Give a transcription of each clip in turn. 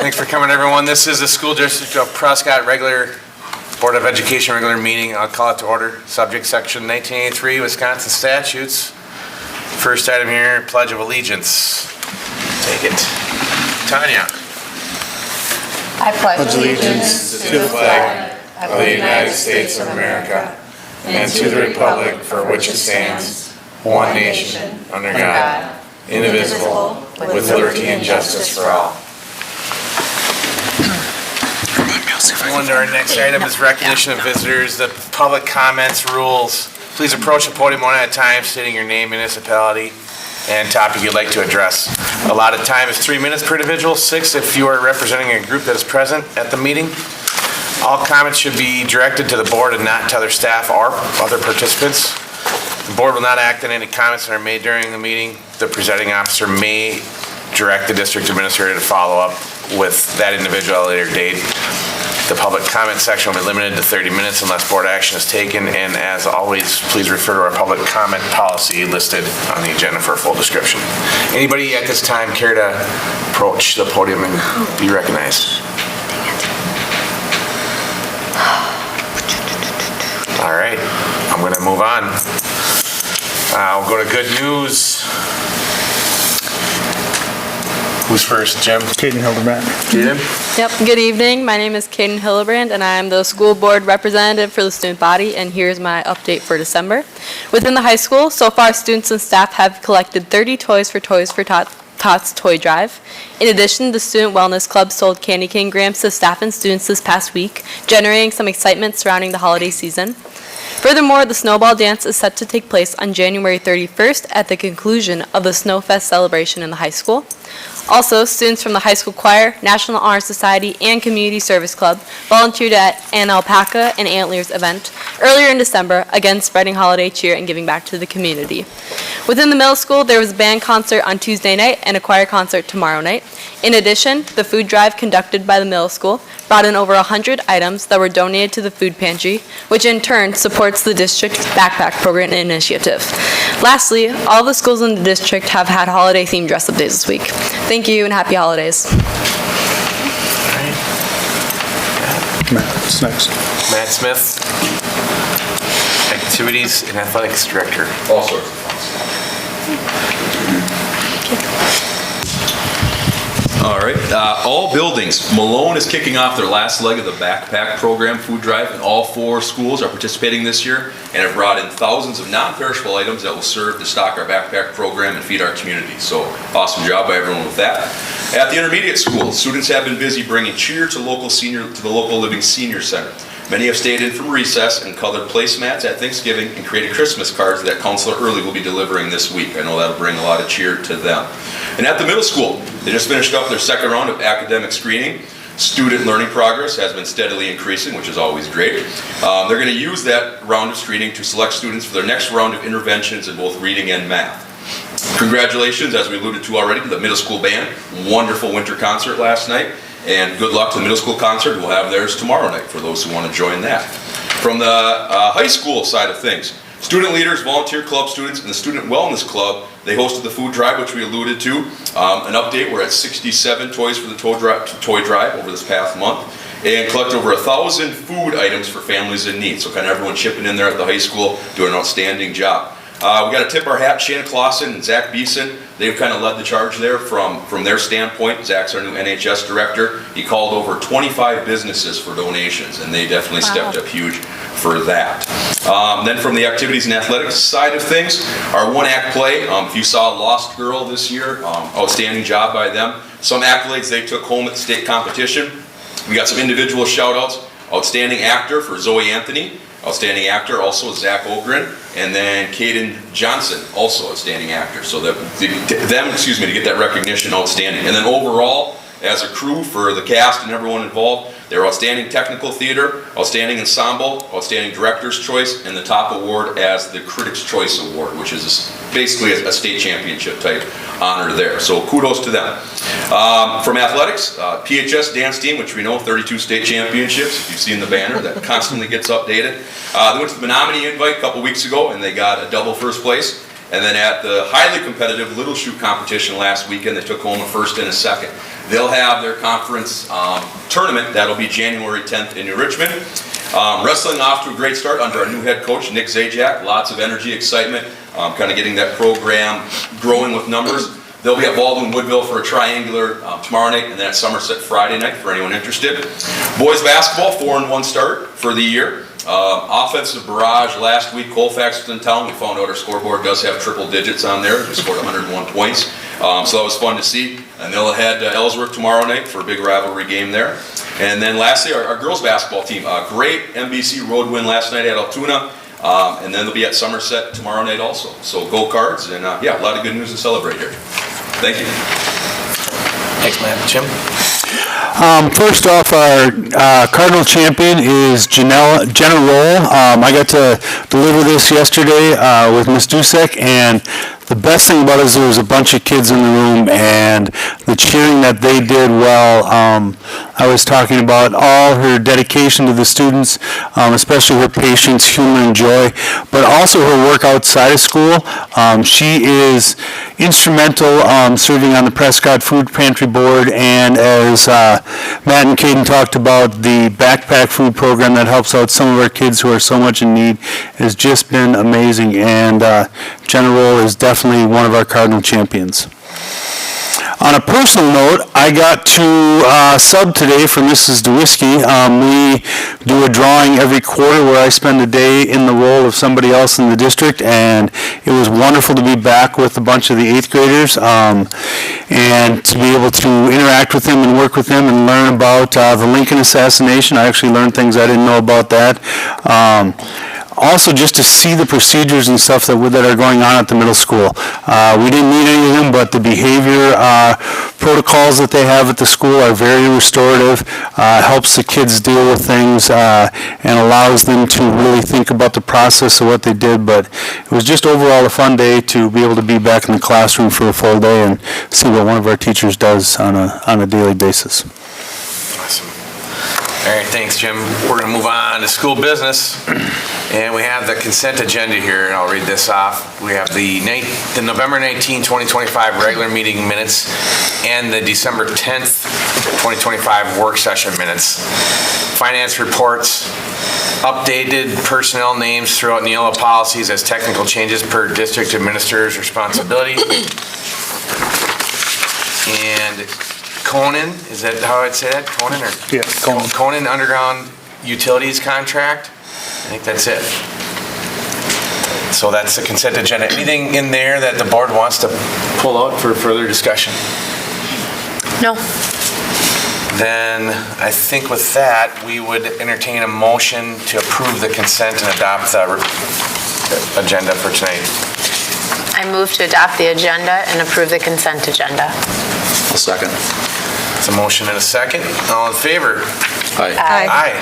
Thanks for coming, everyone. This is the School District of Prescott regular Board of Education regular meeting. I'll call it to order. Subject section 1983 Wisconsin statutes. First item here, Pledge of Allegiance. Take it. Tanya. I pledge allegiance to the flag of the United States of America and to the republic for which it stands, one nation, under God, indivisible, with liberty and justice for all. On to our next item is recognition of visitors. The public comments rules. Please approach the podium one at a time, stating your name, municipality, and topic you'd like to address. Allotted time is 3 minutes per individual, 6 if you are representing a group that is present at the meeting. All comments should be directed to the board and not to other staff or other participants. The board will not act on any comments that are made during the meeting. The presiding officer may direct the district administrator to follow up with that individual at a later date. The public comment section will be limited to 30 minutes unless board action is taken, and as always, please refer to our public comment policy listed on the agenda for a full description. Anybody at this time care to approach the podium and be recognized? All right, I'm going to move on. I'll go to good news. Who's first, Jim? Caden Hildebrand. Caden? Yep, good evening. My name is Caden Hillebrand, and I'm the school board representative for the student body, and here's my update for December. Within the high school, so far students and staff have collected 30 Toys for Tots Toy Drive. In addition, the Student Wellness Club sold candy cane grams to staff and students this past week, generating some excitement surrounding the holiday season. Furthermore, the Snowball Dance is set to take place on January 31st at the conclusion of the Snowfest celebration in the high school. Also, students from the high school choir, National Honor Society, and Community Service Club volunteered at an alpaca and antlers event earlier in December, again spreading holiday cheer and giving back to the community. Within the middle school, there was a band concert on Tuesday night and a choir concert tomorrow night. In addition, the food drive conducted by the middle school brought in over 100 items that were donated to the food pantry, which in turn supports the district's backpack program initiative. Lastly, all the schools in the district have had holiday-themed dress-up days this week. Thank you and happy holidays. Matt's next. Matt Smith, Activities and Athletics Director. All sorts of fun. All right, all buildings. Malone is kicking off their last leg of the backpack program food drive, and all 4 schools are participating this year and have brought in thousands of non-perishable items that will serve to stock our backpack program and feed our community. So awesome job by everyone with that. At the intermediate school, students have been busy bringing cheer to the local living senior center. Many have stayed in from recess and colored placemats at Thanksgiving and created Christmas cards that Counselor Early will be delivering this week. I know that'll bring a lot of cheer to them. And at the middle school, they just finished up their second round of academic screening. Student learning progress has been steadily increasing, which is always great. They're going to use that round of screening to select students for their next round of interventions in both reading and math. Congratulations, as we alluded to already, to the middle school band. Wonderful winter concert last night. And good luck to the middle school concert. We'll have theirs tomorrow night for those who want to join that. From the high school side of things, student leaders, volunteer club students, and the Student Wellness Club, they hosted the food drive, which we alluded to. An update, we're at 67 toys for the toy drive over this past month, and collect over 1,000 food items for families in need. So kind of everyone chipping in there at the high school, doing an outstanding job. We got to tip our hat, Shannon Clausen and Zach Beeson. They've kind of led the charge there from their standpoint. Zach's our new NHS director. He called over 25 businesses for donations, and they definitely stepped up huge for that. Then from the activities and athletics side of things, our one-act play. If you saw Lost Girl this year, outstanding job by them. Some accolades they took home at the state competition. We got some individual shout-outs. Outstanding actor for Zoe Anthony. Outstanding actor also Zach Ogren, and then Caden Johnson, also outstanding actor. So to get that recognition, outstanding. And then overall, as a crew for the cast and everyone involved, they're outstanding technical theater, outstanding ensemble, outstanding director's choice, and the top award as the Critics' Choice Award, which is basically a state championship type honor there. So kudos to them. From athletics, PHS dance team, which we know 32 state championships. If you've seen the banner, that constantly gets updated. They went to the Menominee Invite a couple weeks ago, and they got a double first place. And then at the highly competitive Little Shoe competition last weekend, they took home a first and a second. They'll have their conference tournament. That'll be January 10th in New Richmond. Wrestling off to a great start under our new head coach, Nick Zajac. Lots of energy, excitement, kind of getting that program growing with numbers. They'll be at Baldwin Woodville for a triangular tomorrow night, and then at Somerset Friday night for anyone interested. Boys basketball, 4-1 start for the year. Offensive barrage last week. Colfax was in town. We found out our scoreboard does have triple digits on there. We scored 101 points. So that was fun to see. And they'll head to Ellsworth tomorrow night for a big rivalry game there. And then lastly, our girls basketball team. A great NBC road win last night at Altoona. And then they'll be at Somerset tomorrow night also. So go Cards. And yeah, a lot of good news to celebrate here. Thank you. Thanks, man. Jim? First off, our Cardinal champion is Jenna Roll. I got to deliver this yesterday with Miss Dusek, and the best thing about it is there was a bunch of kids in the room, and the cheering that they did well. I was talking about all her dedication to the students, especially her patience, humor, and joy, but also her work outside of school. She is instrumental serving on the Prescott Food Pantry Board, and as Matt and Caden talked about, the backpack food program that helps out some of our kids who are so much in need has just been amazing, and Jenna Roll is definitely one of our Cardinal champions. On a personal note, I got to sub today for Mrs. DeWiskey. We do a drawing every quarter where I spend a day in the role of somebody else in the district, and it was wonderful to be back with a bunch of the 8th graders and to be able to interact with them and work with them and learn about the Lincoln assassination. I actually learned things I didn't know about that. Also, just to see the procedures and stuff that are going on at the middle school. We didn't need any of them, but the behavior protocols that they have at the school are very restorative, helps the kids deal with things, and allows them to really think about the process of what they did. But it was just overall a fun day to be able to be back in the classroom for a full day and see what one of our teachers does on a daily basis. Awesome. All right, thanks, Jim. We're going to move on to school business. And we have the consent agenda here, and I'll read this off. We have the November 19, 2025 regular meeting minutes and the December 10th, 2025 work session minutes. Finance reports, updated personnel names throughout Neola policies as technical changes per district administrator's responsibility. And Conan, is that how I'd say that? Conan or? Yeah, Conan. Conan Underground Utilities Contract. I think that's it. So that's the consent agenda. Anything in there that the board wants to pull out for further discussion? No. Then I think with that, we would entertain a motion to approve the consent and adopt the agenda for tonight. I move to adopt the agenda and approve the consent agenda. A second. It's a motion and a second. All in favor? Aye. Aye.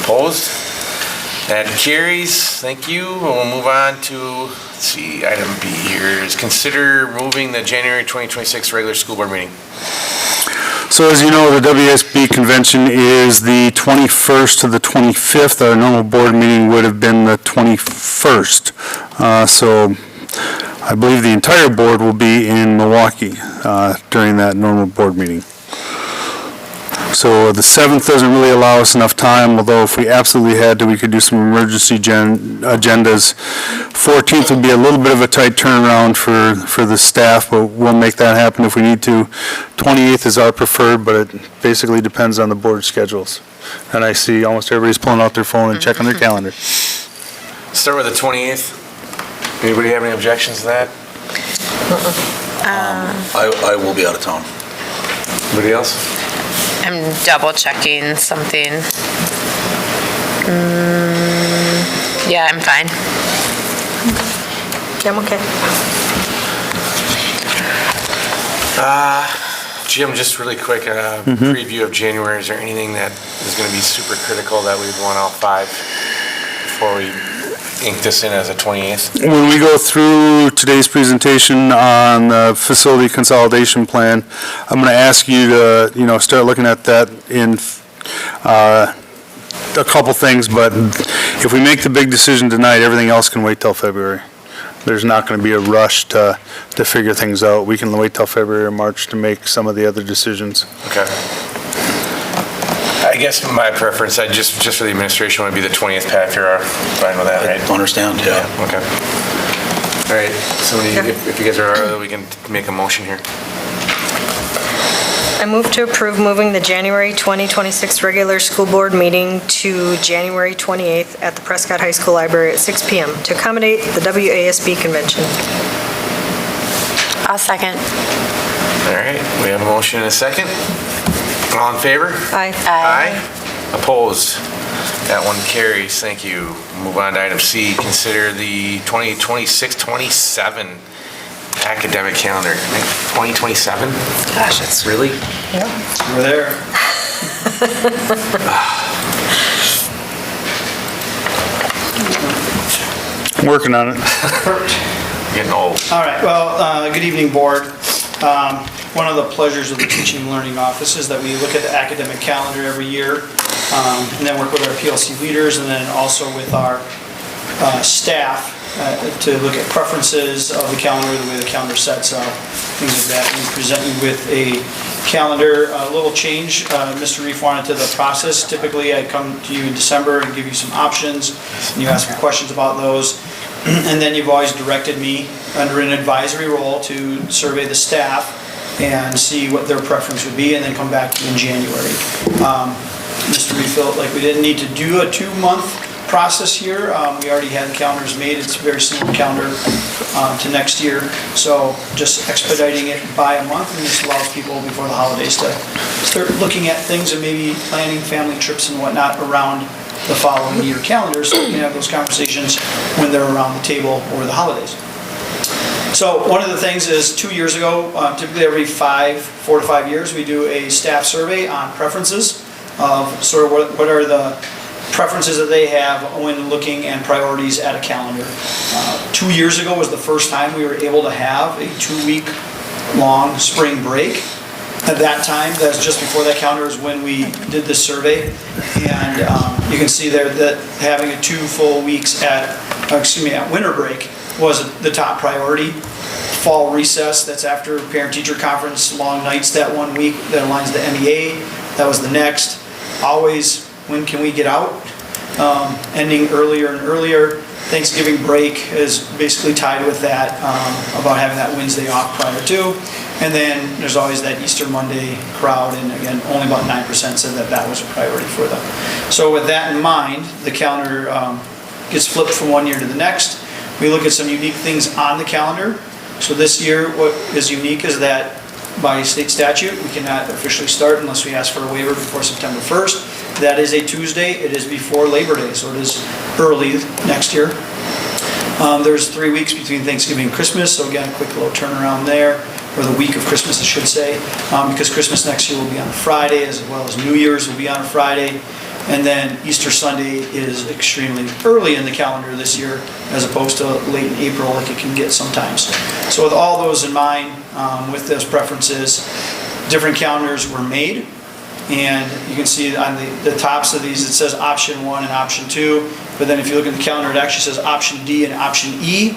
Opposed? That carries. Thank you. We'll move on to, let's see, item B here is consider moving the January 2026 regular school board meeting. So as you know, the WSB convention is the 21st to the 25th. Our normal board meeting would have been the 21st. So I believe the entire board will be in Milwaukee during that normal board meeting. So the 7th doesn't really allow us enough time, although if we absolutely had to, we could do some emergency agendas. 14th would be a little bit of a tight turnaround for the staff, but we'll make that happen if we need to. 28th is our preferred, but it basically depends on the board schedules. And I see almost everybody's pulling out their phone and checking their calendar. Start with the 28th. Anybody have any objections to that? I will be out of town. Anybody else? I'm double checking something. Yeah, I'm fine. Yeah, I'm okay. Jim, just really quick, preview of January. Is there anything that is going to be super critical that we'd want all 5 before we ink this in as a 28th? When we go through today's presentation on the facility consolidation plan, I'm going to ask you to, start looking at that in a couple things, but if we make the big decision tonight, everything else can wait till February. there's not going to be a rush to figure things out. We can wait till February or March to make some of the other decisions. Okay. I guess my preference, just for the administration, would be the 20th, Pat, if you're fine with that, right? I understand, yeah. Okay. All right, somebody, if you guys are, we can make a motion here. I move to approve moving the January 2026 regular school board meeting to January 28th at the Prescott High School Library at 6 PM to accommodate the WASB convention. I'll second. All right, we have a motion and a second. All in favor? Aye. Aye. Opposed? That one carries, thank you. Move on to item C, consider the 2026-27 academic calendar. 2027? Gosh, it's Really? We're there. Working on it. Getting old. All right, well, good evening, Board. One of the pleasures of the Teaching and Learning Office is that we look at the academic calendar every year, and then work with our PLC leaders, and then also with our staff to look at preferences of the calendar, the way the calendar sets up, things like that. We present you with a calendar, a little change. Mr. Reef wanted to the process. Typically, I come to you in December and give you some options, and you ask me questions about those. And then you've always directed me under an advisory role to survey the staff and see what their preference would be, and then come back to you in January. Mr. Reef felt like we didn't need to do a 2-month process here. We already had the calendars made. It's a very similar calendar to next year. So just expediting it by a month, and this allows people before the holidays to start looking at things and maybe planning family trips and whatnot around the following year calendar, so we can have those conversations when they're around the table over the holidays. So one of the things is 2 years ago, typically every 4 to 5 years, we do a staff survey on preferences of sort of what are the preferences that they have when looking and priorities at a calendar. 2 years ago was the first time we were able to have a 2-week long spring break. At that time, that's just before that calendar is when we did this survey. And you can see there that having a 2 full weeks at winter break was the top priority. Fall recess, that's after parent-teacher conference, long nights that 1 week, that aligns the MEA, that was the next. Always, when can we get out? Ending earlier and earlier. Thanksgiving break is basically tied with that, about having that Wednesday off prior to. And then there's always that Easter Monday crowd, and again, only about 9% said that that was a priority for them. So with that in mind, the calendar gets flipped from 1 year to the next. We look at some unique things on the calendar. So this year, what is unique is that by state statute, we cannot officially start unless we ask for a waiver before September 1st. That is a Tuesday. It is before Labor Day, so it is early next year. There's 3 weeks between Thanksgiving and Christmas, so again, a quick little turnaround there, or the week of Christmas, I should say, because Christmas next year will be on a Friday, as well as New Year's will be on a Friday. And then Easter Sunday is extremely early in the calendar this year, as opposed to late in April like it can get sometimes. So with all those in mind, with those preferences, different calendars were made. And you can see on the tops of these, it says option 1 and option 2. But then if you look at the calendar, it actually says option D and option E,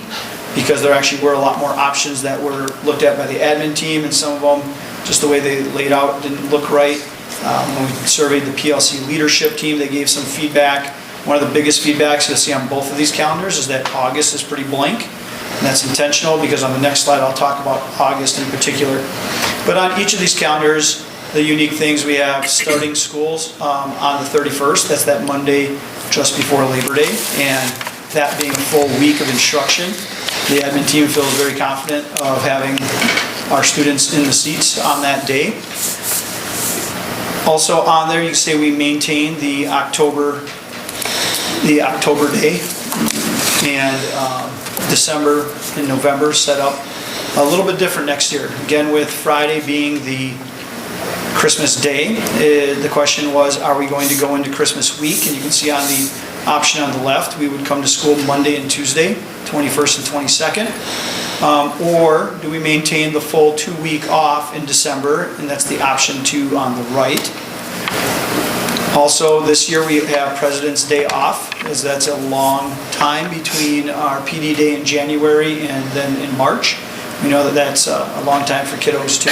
because there actually were a lot more options that were looked at by the admin team, and some of them, just the way they laid out, didn't look right. When we surveyed the PLC leadership team, they gave some feedback. One of the biggest feedbacks you'll see on both of these calendars is that August is pretty blank. And that's intentional, because on the next slide I'll talk about August in particular. But on each of these calendars, the unique things, we have starting schools on the 31st. That's that Monday just before Labor Day. And that being a full week of instruction, the admin team feels very confident of having our students in the seats on that day. Also on there, you can see we maintain the October day, and December and November set up a little bit different next year. Again, with Friday being the Christmas day, the question was, are we going to go into Christmas week? And you can see on the option on the left, we would come to school Monday and Tuesday, 21st and 22nd. Or do we maintain the full 2 week off in December? And that's the option 2 on the right. Also, this year we have President's Day off, as that's a long time between our PD Day in January and then in March. We know that that's a long time for kiddos too.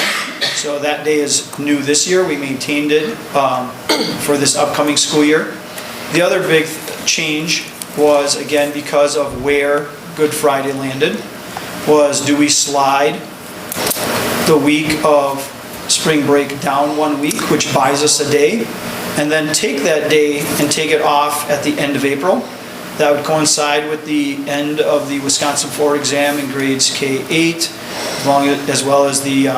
So that day is new this year. We maintained it for this upcoming school year. The other big change was, again, because of where Good Friday landed, was do we slide the week of spring break down 1 week, which buys us a day, and then take that day and take it off at the end of April. That would coincide with the end of the Wisconsin 4 exam in grades K-8, as well as the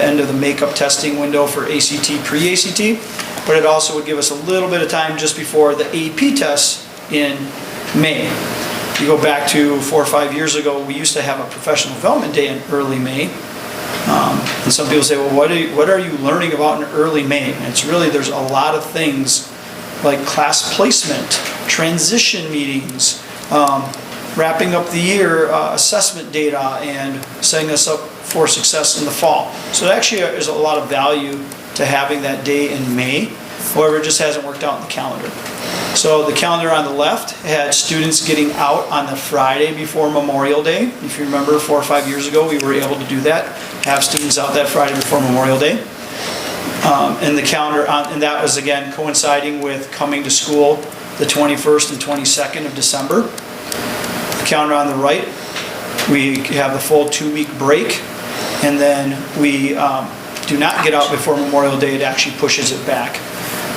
end of the makeup testing window for ACT, pre-ACT. But it also would give us a little bit of time just before the AP tests in May. You go back to 4 or 5 years ago, we used to have a professional development day in early May. And some people say, well, what are you learning about in early May? And it's really, there's a lot of things like class placement, transition meetings, wrapping up the year, assessment data, and setting us up for success in the fall. So actually there's a lot of value to having that day in May. However, it just hasn't worked out in the calendar. So the calendar on the left had students getting out on the Friday before Memorial Day. If you remember, 4 or 5 years ago, we were able to do that, have students out that Friday before Memorial Day. And the calendar, and that was again coinciding with coming to school the 21st and 22nd of December. The calendar on the right, we have the full 2-week break, and then we do not get out before Memorial Day. It actually pushes it back.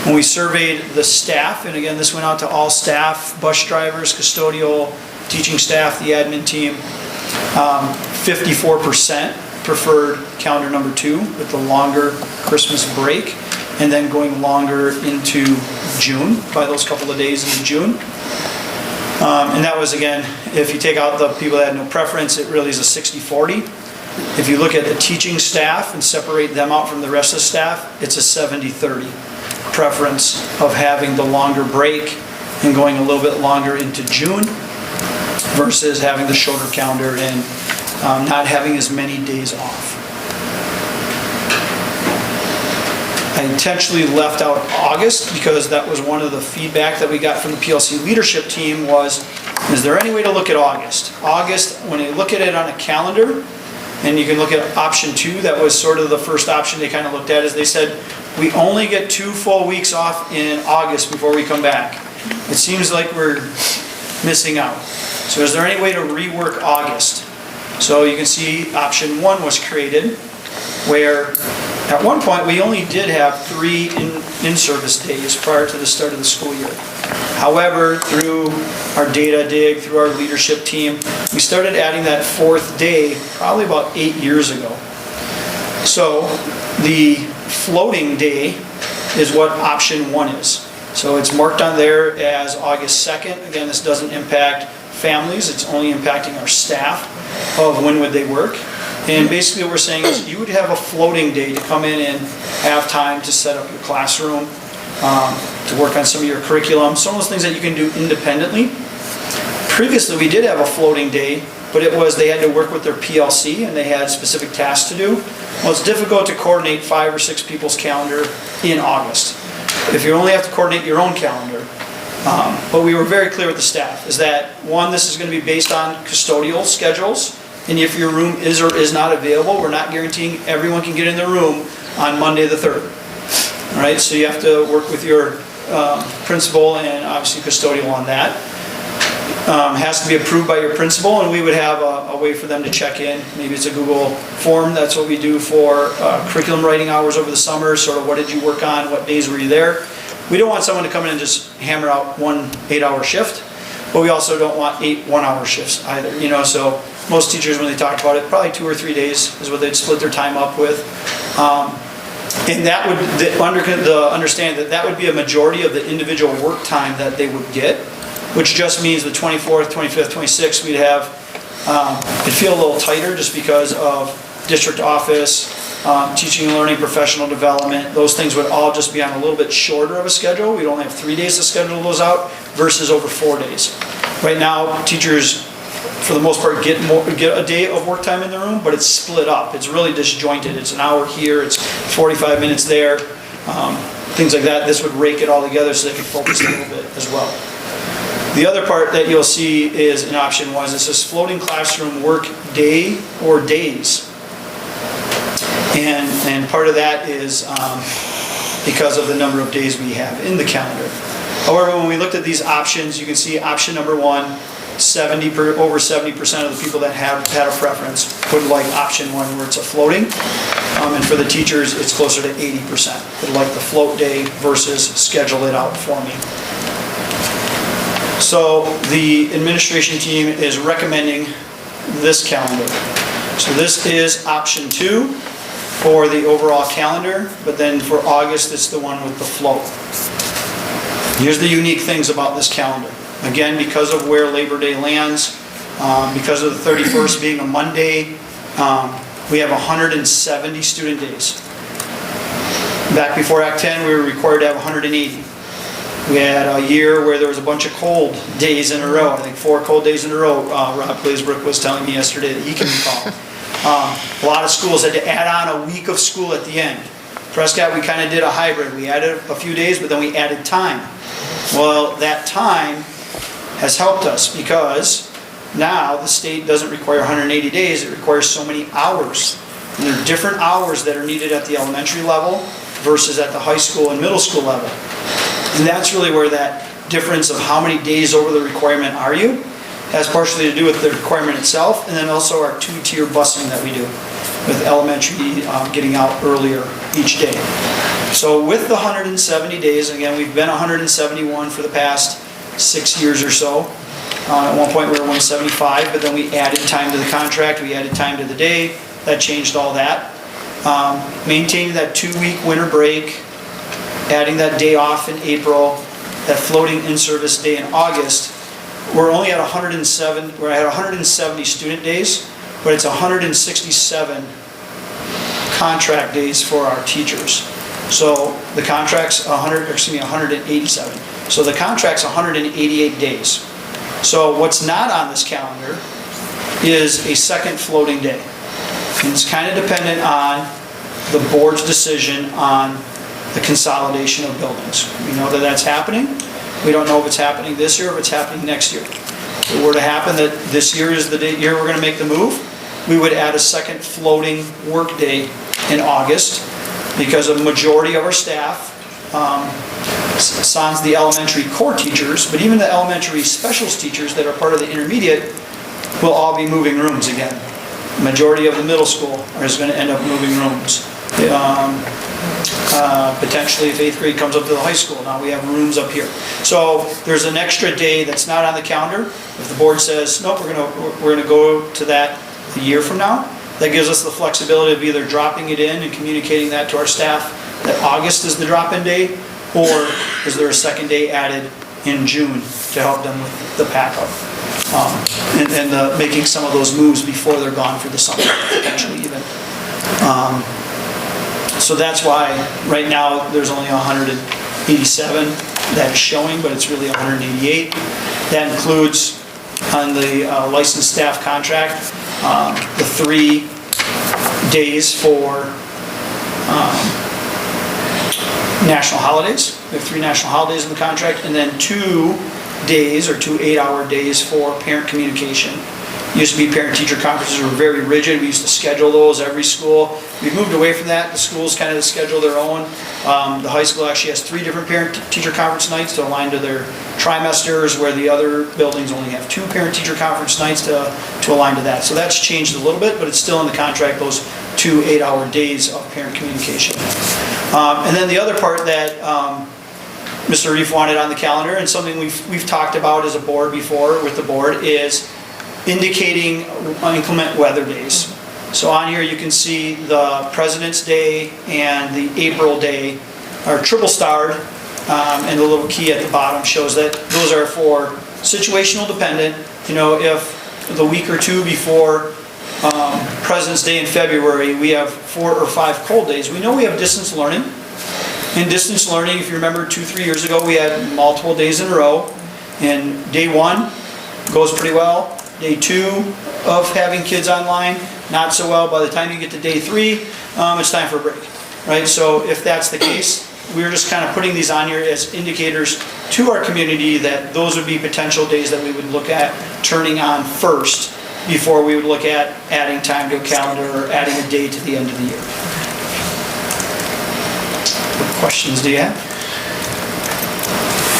When we surveyed the staff, and again, this went out to all staff, bus drivers, custodial, teaching staff, the admin team, 54% preferred calendar number 2 with the longer Christmas break, and then going longer into June, by those couple of days into June. And that was, again, if you take out the people that had no preference, it really is a 60-40. If you look at the teaching staff and separate them out from the rest of the staff, it's a 70-30 preference of having the longer break and going a little bit longer into June versus having the shorter calendar and not having as many days off. I intentionally left out August because that was one of the feedback that we got from the PLC leadership team was, is there any way to look at August? August, when you look at it on a calendar, and you can look at option 2, that was sort of the first option they kind of looked at, is they said, we only get 2 full weeks off in August before we come back. It seems like we're missing out. So is there any way to rework August? So you can see option 1 was created, where at one point we only did have 3 in-service days prior to the start of the school year. However, through our data dig, through our leadership team, we started adding that 4th day probably about 8 years ago. So the floating day is what option 1 is. So it's marked on there as August 2nd. Again, this doesn't impact families, it's only impacting our staff of when would they work. And basically what we're saying is you would have a floating day to come in and have time to set up your classroom, to work on some of your curriculum, some of those things that you can do independently. Previously, we did have a floating day, but it was they had to work with their PLC and they had specific tasks to do. Well, it's difficult to coordinate 5 or 6 people's calendar in August if you only have to coordinate your own calendar. But we were very clear with the staff, is that, 1, this is going to be based on custodial schedules, and if your room is or is not available, we're not guaranteeing everyone can get in their room on Monday the 3rd. All right, so you have to work with your principal and obviously custodial on that. Has to be approved by your principal, and we would have a way for them to check in. Maybe it's a Google form. That's what we do for curriculum writing hours over the summer, sort of what did you work on, what days were you there. We don't want someone to come in and just hammer out 1 8-hour shift, but we also don't want 8 1-hour shifts either. So most teachers, when they talk about it, probably 2 or 3 days is what they'd split their time up with. And that would, understand that would be a majority of the individual work time that they would get, which just means the 24th, 25th, 26th, we'd have, it'd feel a little tighter just because of district office, teaching and learning, professional development. Those things would all just be on a little bit shorter of a schedule. We'd only have 3 days to schedule those out versus over 4 days. Right now, teachers, for the most part, get a day of work time in the room, but it's split up. It's really disjointed. It's an hour here, it's 45 minutes there. things like that. This would rake it all together so they could focus a little bit as well. The other part that you'll see is in option 1, it says floating classroom work day or days. And part of that is because of the number of days we have in the calendar. However, when we looked at these options, you can see option number 1, over 70% of the people that have had a preference would like option 1 where it's a floating. And for the teachers, it's closer to 80% would like the float day versus schedule it out for me. So the administration team is recommending this calendar. So this is option 2 for the overall calendar, but then for August, it's the one with the float. Here's the unique things about this calendar. Again, because of where Labor Day lands, because of the 31st being a Monday, we have 170 student days. Back before Act 10, we were required to have 180. We had a year where there was a bunch of cold days in a row. I think 4 cold days in a row. Rob Glazebrook was telling me yesterday that he can recall. A lot of schools had to add on a week of school at the end. Prescott, we kind of did a hybrid. We added a few days, but then we added time. Well, that time has helped us because now the state doesn't require 180 days, it requires so many hours. And there are different hours that are needed at the elementary level versus at the high school and middle school level. And that's really where that difference of how many days over the requirement are you has partially to do with the requirement itself, and then also our 2-tier busing that we do with elementary getting out earlier each day. So with the 170 days, again, we've been 171 for the past 6 years or so. At one point we were 175, but then we added time to the contract, we added time to the day, that changed all that. Maintaining that 2-week winter break, adding that day off in April, that floating in-service day in August. We're only at 107, we're at 170 student days, but it's 167 contract days for our teachers. So the contract's 187. So the contract's 188 days. So what's not on this calendar is a second floating day. And it's kind of dependent on the board's decision on the consolidation of buildings. We know that that's happening. We don't know if it's happening this year or if it's happening next year. If it were to happen that this year is the year we're going to make the move, we would add a second floating work day in August because a majority of our staff, sans the elementary core teachers, but even the elementary specials teachers that are part of the intermediate will all be moving rooms again. Majority of the middle school is going to end up moving rooms. Potentially if 8th grade comes up to the high school, now we have rooms up here. So there's an extra day that's not on the calendar. If the board says, nope, we're gonna go to that a year from now, that gives us the flexibility of either dropping it in and communicating that to our staff that August is the drop-in day, or is there a second day added in June to help them with the pack-up. And making some of those moves before they're gone for the summer, potentially even. So that's why right now there's only 187 that's showing, but it's really 188. That includes on the licensed staff contract, the 3 days for national holidays. We have 3 national holidays in the contract, and then 2 days or 2 8-hour days for parent communication. Used to be parent-teacher conferences were very rigid. We used to schedule those every school. We've moved away from that. The schools kind of schedule their own. The high school actually has 3 different parent-teacher conference nights to align to their trimesters, where the other buildings only have 2 parent-teacher conference nights to align to that. So that's changed a little bit, but it's still in the contract, those 2 8-hour days of parent communication. And then the other part that Mr. Reef wanted on the calendar, and something we've talked about as a board before with the board, is indicating inclement weather days. So on here you can see the President's Day and the April Day are triple starred, and the little key at the bottom shows that those are for situational dependent. You know, if the week or 2 before President's Day in February we have 4 or 5 cold days, we know we have distance learning. In distance learning, if you remember 2-3 years ago, we had multiple days in a row, and day 1 goes pretty well. Day 2 of having kids online, not so well. By the time you get to day 3, it's time for a break, right? So if that's the case, we were just kind of putting these on here as indicators to our community that those would be potential days that we would look at turning on first before we would look at adding time to a calendar or adding a day to the end of the year. What questions do you have?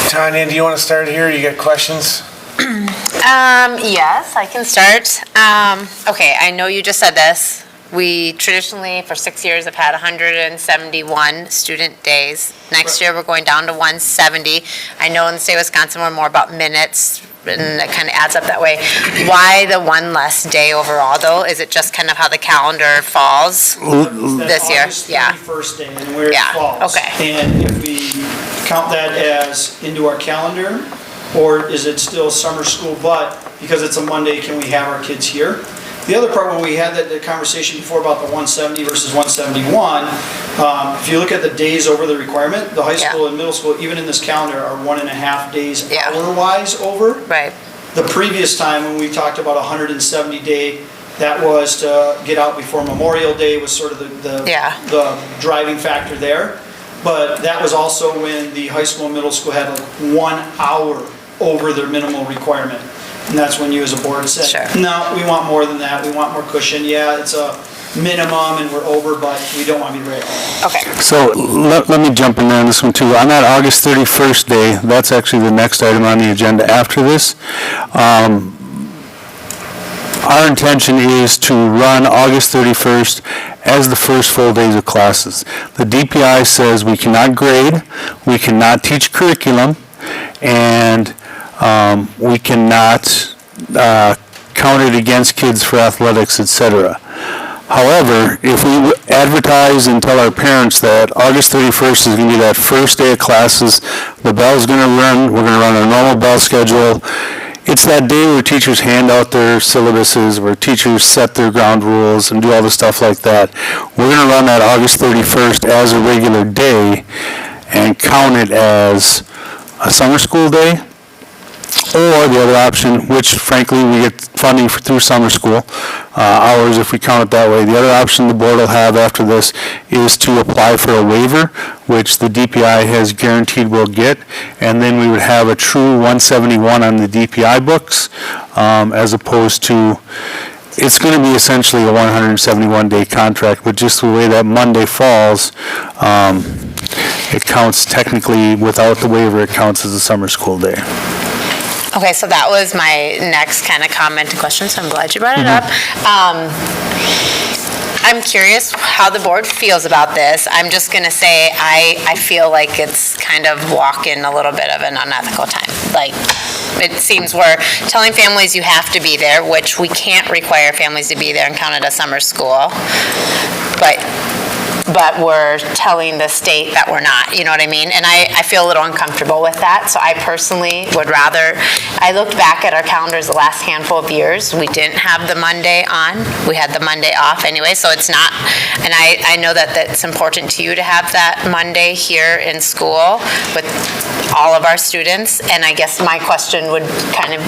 Tanya, do you want to start here? You got questions? Yes, I can start. Okay, I know you just said this. We traditionally, for 6 years, have had 171 student days. Next year, we're going down to 170. I know in the state of Wisconsin, we're more about minutes, and it kind of adds up that way. Why the one less day overall, though? Is it just kind of how the calendar falls this year? August Yeah. 31st day and where it Yeah, falls. okay. And if we count that as into our calendar, or is it still summer school, but because it's a Monday, can we have our kids here? The other part, when we had the conversation before about the 170 versus 171, if you look at the days over the requirement, the high school and middle school, even in this calendar, are 1.5 days hour-wise over. Right. The previous time, when we talked about 170 day, that was to get out before Memorial Day, was sort of the driving factor there. But that was also when the high school and middle school had like 1 hour over their minimal requirement. And that's when you as a board said, no, we want more than that, we want more cushion. Yeah, it's a minimum and we're over, but we don't want to be right. Okay. So let me jump in there on this one too. On that August 31st day, that's actually the next item on the agenda after this. Our intention is to run August 31st as the first full days of classes. The DPI says we cannot grade, we cannot teach curriculum, and we cannot count it against kids for athletics, etc. However, if we advertise and tell our parents that August 31st is going to be that first day of classes, the bell's going to run, we're going to run a normal bell schedule. It's that day where teachers hand out their syllabuses, where teachers set their ground rules and do all the stuff like that. We're going to run that August 31st as a regular day and count it as a summer school day. Or the other option, which frankly we get funding through summer school hours if we count it that way. The other option the board will have after this is to apply for a waiver, which the DPI has guaranteed we'll get, and then we would have a true 171 on the DPI books, as opposed to, it's going to be essentially a 171-day contract, but just the way that Monday falls, it counts technically, without the waiver, it counts as a summer school day. Okay, so that was my next kind of comment and question, so I'm glad you brought it up. I'm curious how the board feels about this. I'm just going to say I feel like it's kind of walking a little bit of an unethical time. Like, it seems we're telling families you have to be there, which we can't require families to be there and count it as summer school. But we're telling the state that we're not, you know what I mean? And I feel a little uncomfortable with that, so I personally would rather, I looked back at our calendars the last handful of years, we didn't have the Monday on, we had the Monday off anyway, so it's not, and I know that that's important to you to have that Monday here in school with all of our students, and I guess my question would kind of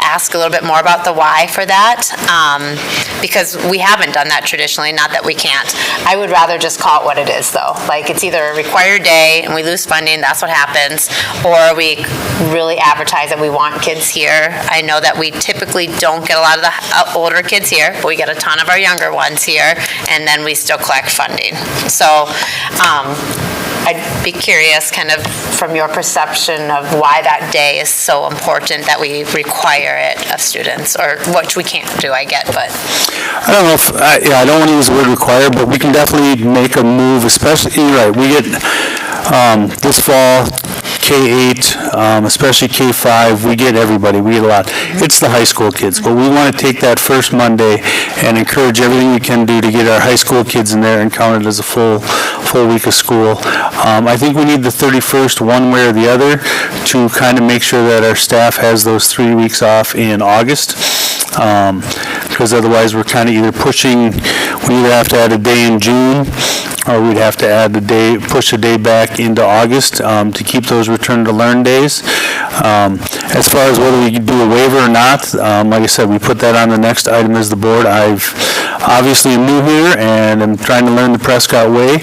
ask a little bit more about the why for that, because we haven't done that traditionally, not that we can't. I would rather just call it what it is, though. Like, it's either a required day and we lose funding, that's what happens, or we really advertise that we want kids here. I know that we typically don't get a lot of the older kids here, but we get a ton of our younger ones here, and then we still collect funding. So, I'd be curious, kind of, from your perception of why that day is so important that we require it of students, or which we can't do, I get, but. I don't know if, I don't want to use the word require, but we can definitely make a move, especially, you're right, we get, this fall, K-8, especially K-5, we get everybody, we get a lot. It's the high school kids, but we want to take that first Monday and encourage everything we can do to get our high school kids in there and count it as a full week of school. I think we need the 31st one way or the other to kind of make sure that our staff has those 3 weeks off in August, because otherwise we're kind of either pushing, we either have to add a day in June, or we'd have to add the day, push a day back into August to keep those return to learn days. As far as whether we do a waiver or not, like I said, we put that on the next item as the board. I've obviously I'm new here and I'm trying to learn the Prescott way,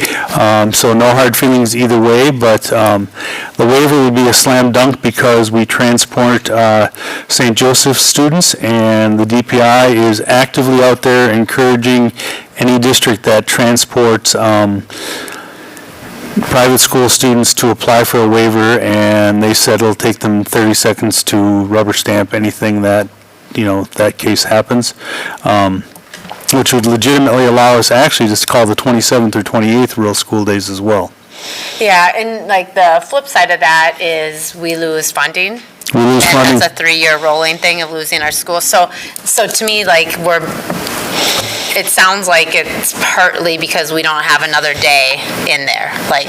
so no hard feelings either way, but the waiver would be a slam dunk because we transport St. Joseph students, and the DPI is actively out there encouraging any district that transports private school students to apply for a waiver, and they said it'll take them 30 seconds to rubber stamp anything that, that case happens, which would legitimately allow us actually just to call the 27th or 28th real school days as well. Yeah, and like the flip side of that is we lose funding. We lose funding. And that's a 3-year rolling thing of losing our school. So to me, like, it sounds like it's partly because we don't have another day in there. Like,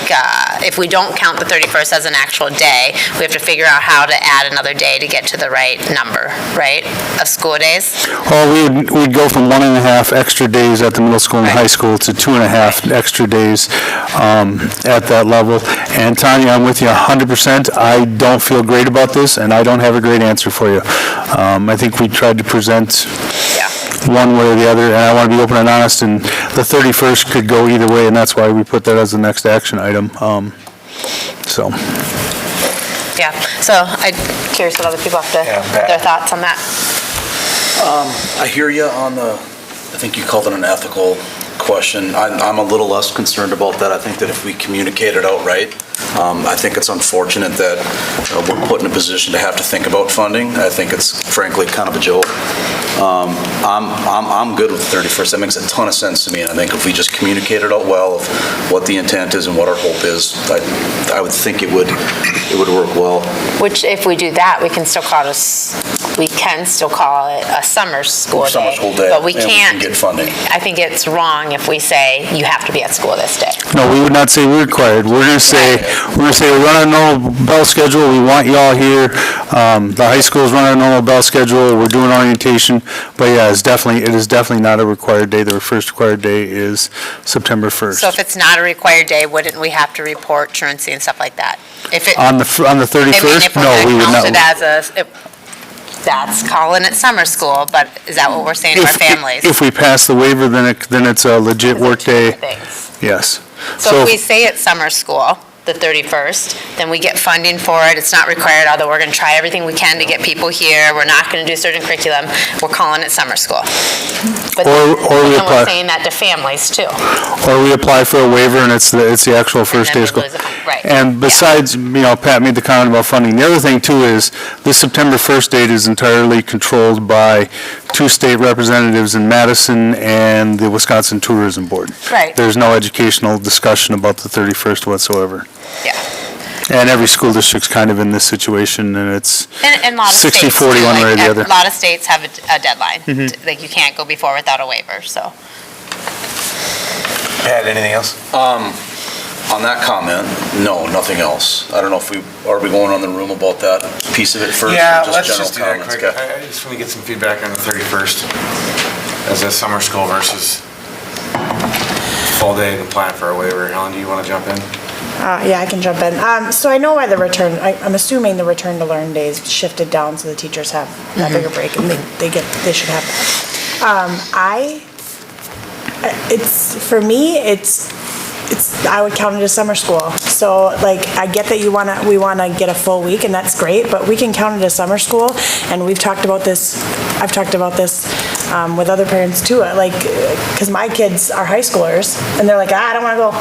if we don't count the 31st as an actual day, we have to figure out how to add another day to get to the right number, right, of school days. Well, we'd go from 1.5 extra days at the middle school and high school to 2.5 extra days at that level. And Tanya, I'm with you 100%. I don't feel great about this, and I don't have a great answer for you. I think we tried to present one way or the other, and I want to be open and honest, and the 31st could go either way, and that's why we put that as the next action item. Yeah, so I'm curious what other people have to, their thoughts on that. I hear you on the, I think you called it an ethical question. I'm a little less concerned about that. I think that if we communicate it outright, I think it's unfortunate that we're put in a position to have to think about funding. I think it's frankly kind of a joke. I'm good with the 31st. That makes a ton of sense to me, and I think if we just communicate it out well of what the intent is and what our hope is, I would think it would work well. Which, if we do that, we can still call it a summer school day. But we can't get funding. I think it's wrong if we say you have to be at school this day. No, we would not say we're required. We're going to say we're running a normal bell schedule. We want you all here. The high school is running a normal bell schedule. We're doing orientation. But yeah, it is definitely not a required day. The first required day is September 1st. So if it's not a required day, wouldn't we have to report truancy and stuff like that? On the 31st? No, we would not. That's calling it summer school, but is that what we're saying to our families? If we pass the waiver, then it's a legit work day. Yes. So if we say it's summer school, the 31st, then we get funding for it. It's not required, although we're going to try everything we can to get people here. We're not going to do certain curriculum. We're calling it summer school. But we're saying that to families too. Or we apply for a waiver and it's the actual first day of school. Right. And besides, Pat made the comment about funding. The other thing too is this September 1st date is entirely controlled by 2 state representatives in Madison and the Wisconsin Tourism Board. Right. There's no educational discussion about the 31st whatsoever. Yeah. And every school district's kind of in this situation, and it's and a lot of 60-40 one way or the other. A lot of states have a deadline. Like you can't go before without a waiver, so. Pat, anything else? On that comment, no, nothing else. I don't know if are we going on the room about that piece of it first? Yeah, or let's general just do that comments? quick. Okay. I just want to get some feedback on the 31st as a summer school versus full day and plan for a waiver. Helen, do you want to jump in? Yeah, I can jump in. So I know why I'm assuming the return to learn days shifted down so the teachers have that bigger break and they should have that. For me, I would count it as summer school. So like, I get that we wanna get a full week and that's great, but we can count it as summer school. And we've talked about this, I've talked about this with other parents too. Like, cause my kids are high schoolers and they're like, I don't wanna go,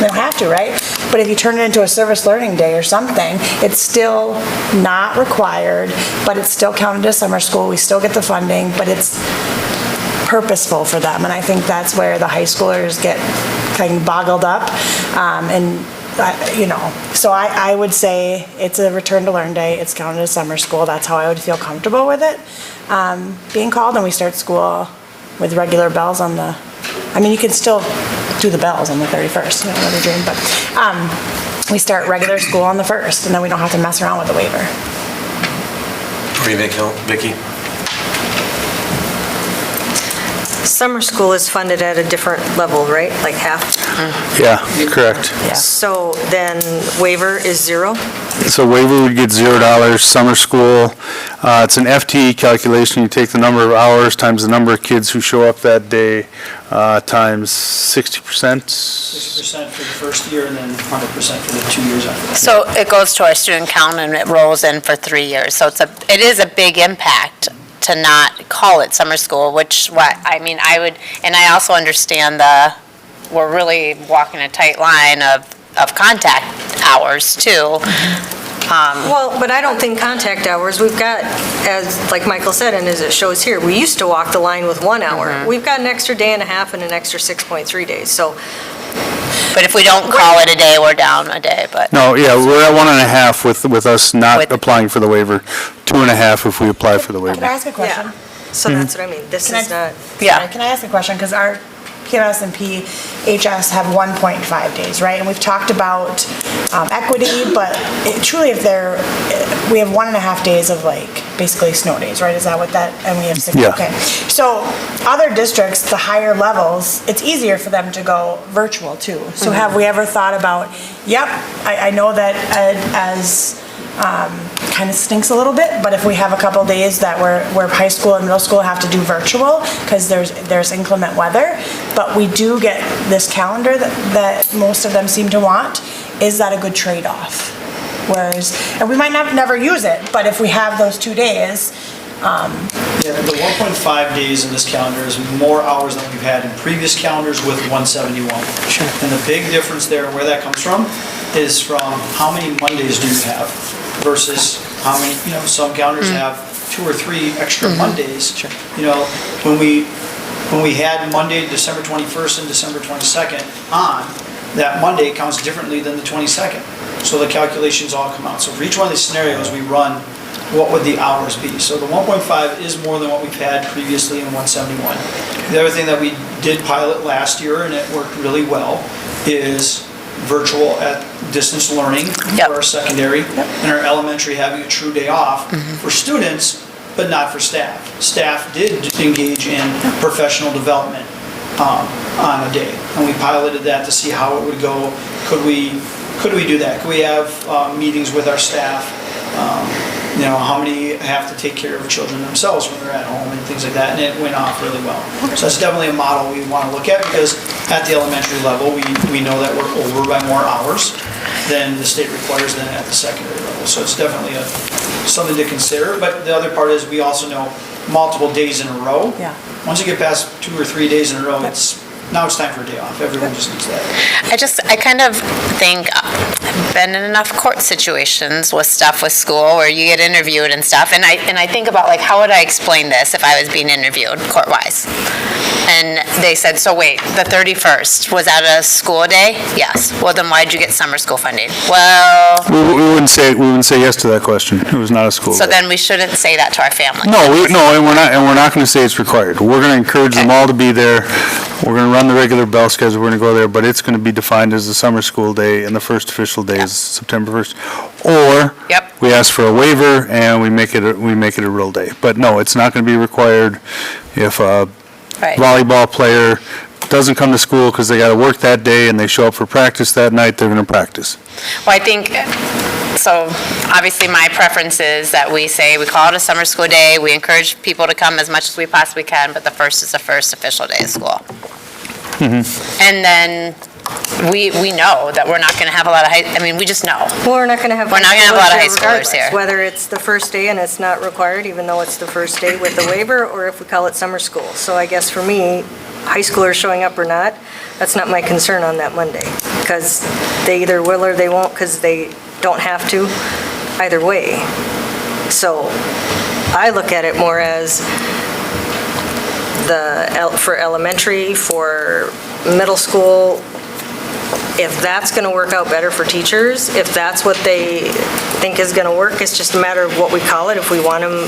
they don't have to, right? But if you turn it into a service learning day or something, it's still not required, but it's still counted as summer school. We still get the funding, but it's purposeful for them. And I think that's where the high schoolers get kind of boggled up. So I would say it's a return to learn day. It's counted as summer school. That's how I would feel comfortable with it being called. And we start school with regular bells on the, you can still do the bells on the 31st, another dream, but we start regular school on the 1st, and then we don't have to mess around with the waiver. What do you think, Vicki? summer school is funded at a different level, right? Like half? Yeah, correct. So then waiver is zero? So waiver would get $0, summer school, it's an FTE calculation, you take the number of hours times the number of kids who show up that day, times 60%. 60% for the first year and then 100% for the 2 years after that. So it goes to our student count and it rolls in for 3 years. So it is a big impact to not call it summer school, and I also understand we're really walking a tight line of contact hours too. Well, but I don't think contact hours, we've got, as like Michael said, and as it shows here, we used to walk the line with 1 hour. We've got an extra day and a half and an extra 6.3 days, so. But if we don't call it a day, we're down a day, but. No, yeah, we're at 1.5 with us not applying for the waiver, 2.5 if we apply for the Can I waiver. ask a question? Yeah. So that's what I mean, this Can I- is not. Yeah. Can I ask a question? Because our PMS and PHS have 1.5 days, right? And we've talked about equity, but truly we have 1.5 days of like basically snow days, right? Is that what that, and we have 6? Yeah. Okay. So other districts, the higher levels, it's easier for them to go virtual too. So have we ever thought about, I know that as kind of stinks a little bit, but if we have a couple days that where high school and middle school have to do virtual because there's inclement weather, but we do get this calendar that most of them seem to want, is that a good trade-off? Whereas, and we might never use it, but if we have those 2 days, Yeah, the 1.5 days in this calendar is more hours than we've had in previous calendars with 171. Sure. And the big difference there, where that comes from, is from how many Mondays do you have versus how many, some calendars have 2 or 3 extra Mondays. Sure. When we had Monday, December 21st and December 22nd on, that Monday counts differently than the 22nd. So the calculations all come out. So for each one of these scenarios we run, what would the hours be? So the 1.5 is more than what we've had previously in 171. The other thing that we did pilot last year, and it worked really well, is virtual at distance learning for our secondary, and our elementary having a true day off for students, but not for staff. Staff did engage in professional development on a day, and we piloted that to see how it would go. Could we do that? Could we have meetings with our staff? How many have to take care of children themselves when they're at home and things like that, and it went off really well. So that's definitely a model we want to look at, because at the elementary level, we know that we're over by more hours than the state requires than at the secondary level. So it's definitely something to consider, but the other part is we also know multiple days in a row. Yeah. Once you get past 2 or 3 days in a row, now it's time for a day off. Everyone just needs that. I kind of think I've been in enough court situations with stuff with school where you get interviewed and stuff, and I think about like, how would I explain this if I was being interviewed court-wise? And they said, so wait, the 31st, was that a school day? Yes. Well, then why'd you get summer school funding? Well. We wouldn't say yes to that question. It was not a school So day. then we shouldn't say that to our family. No, and we're not going to say it's required. We're going to encourage them all to be there. We're going to run the regular bell schedule. We're going to go there, but it's going to be defined as a summer school day, and the first official day is September 1st. Or we ask for a waiver and we make it a real day. But no, it's not going to be required if a volleyball player doesn't come to school because they got to work that day and they show up for practice that night. They're going to practice. Well, I think, so obviously my preference is that we call it a summer school day. We encourage people to come as much as we possibly can, but the first is the first official day of school. And then we know that we're not going to have a lot of we just know. We're not going to have. We're not going to have a lot of high schoolers regardless, here. Whether it's the first day and it's not required, even though it's the first day with the waiver, or if we call it summer school. So I guess for me, high schoolers showing up or not, that's not my concern on that Monday, because they either will or they won't, because they don't have to, either way. So I look at it more as for elementary, for middle school, if that's going to work out better for teachers, if that's what they think is going to work, it's just a matter of what we call it. If we want them,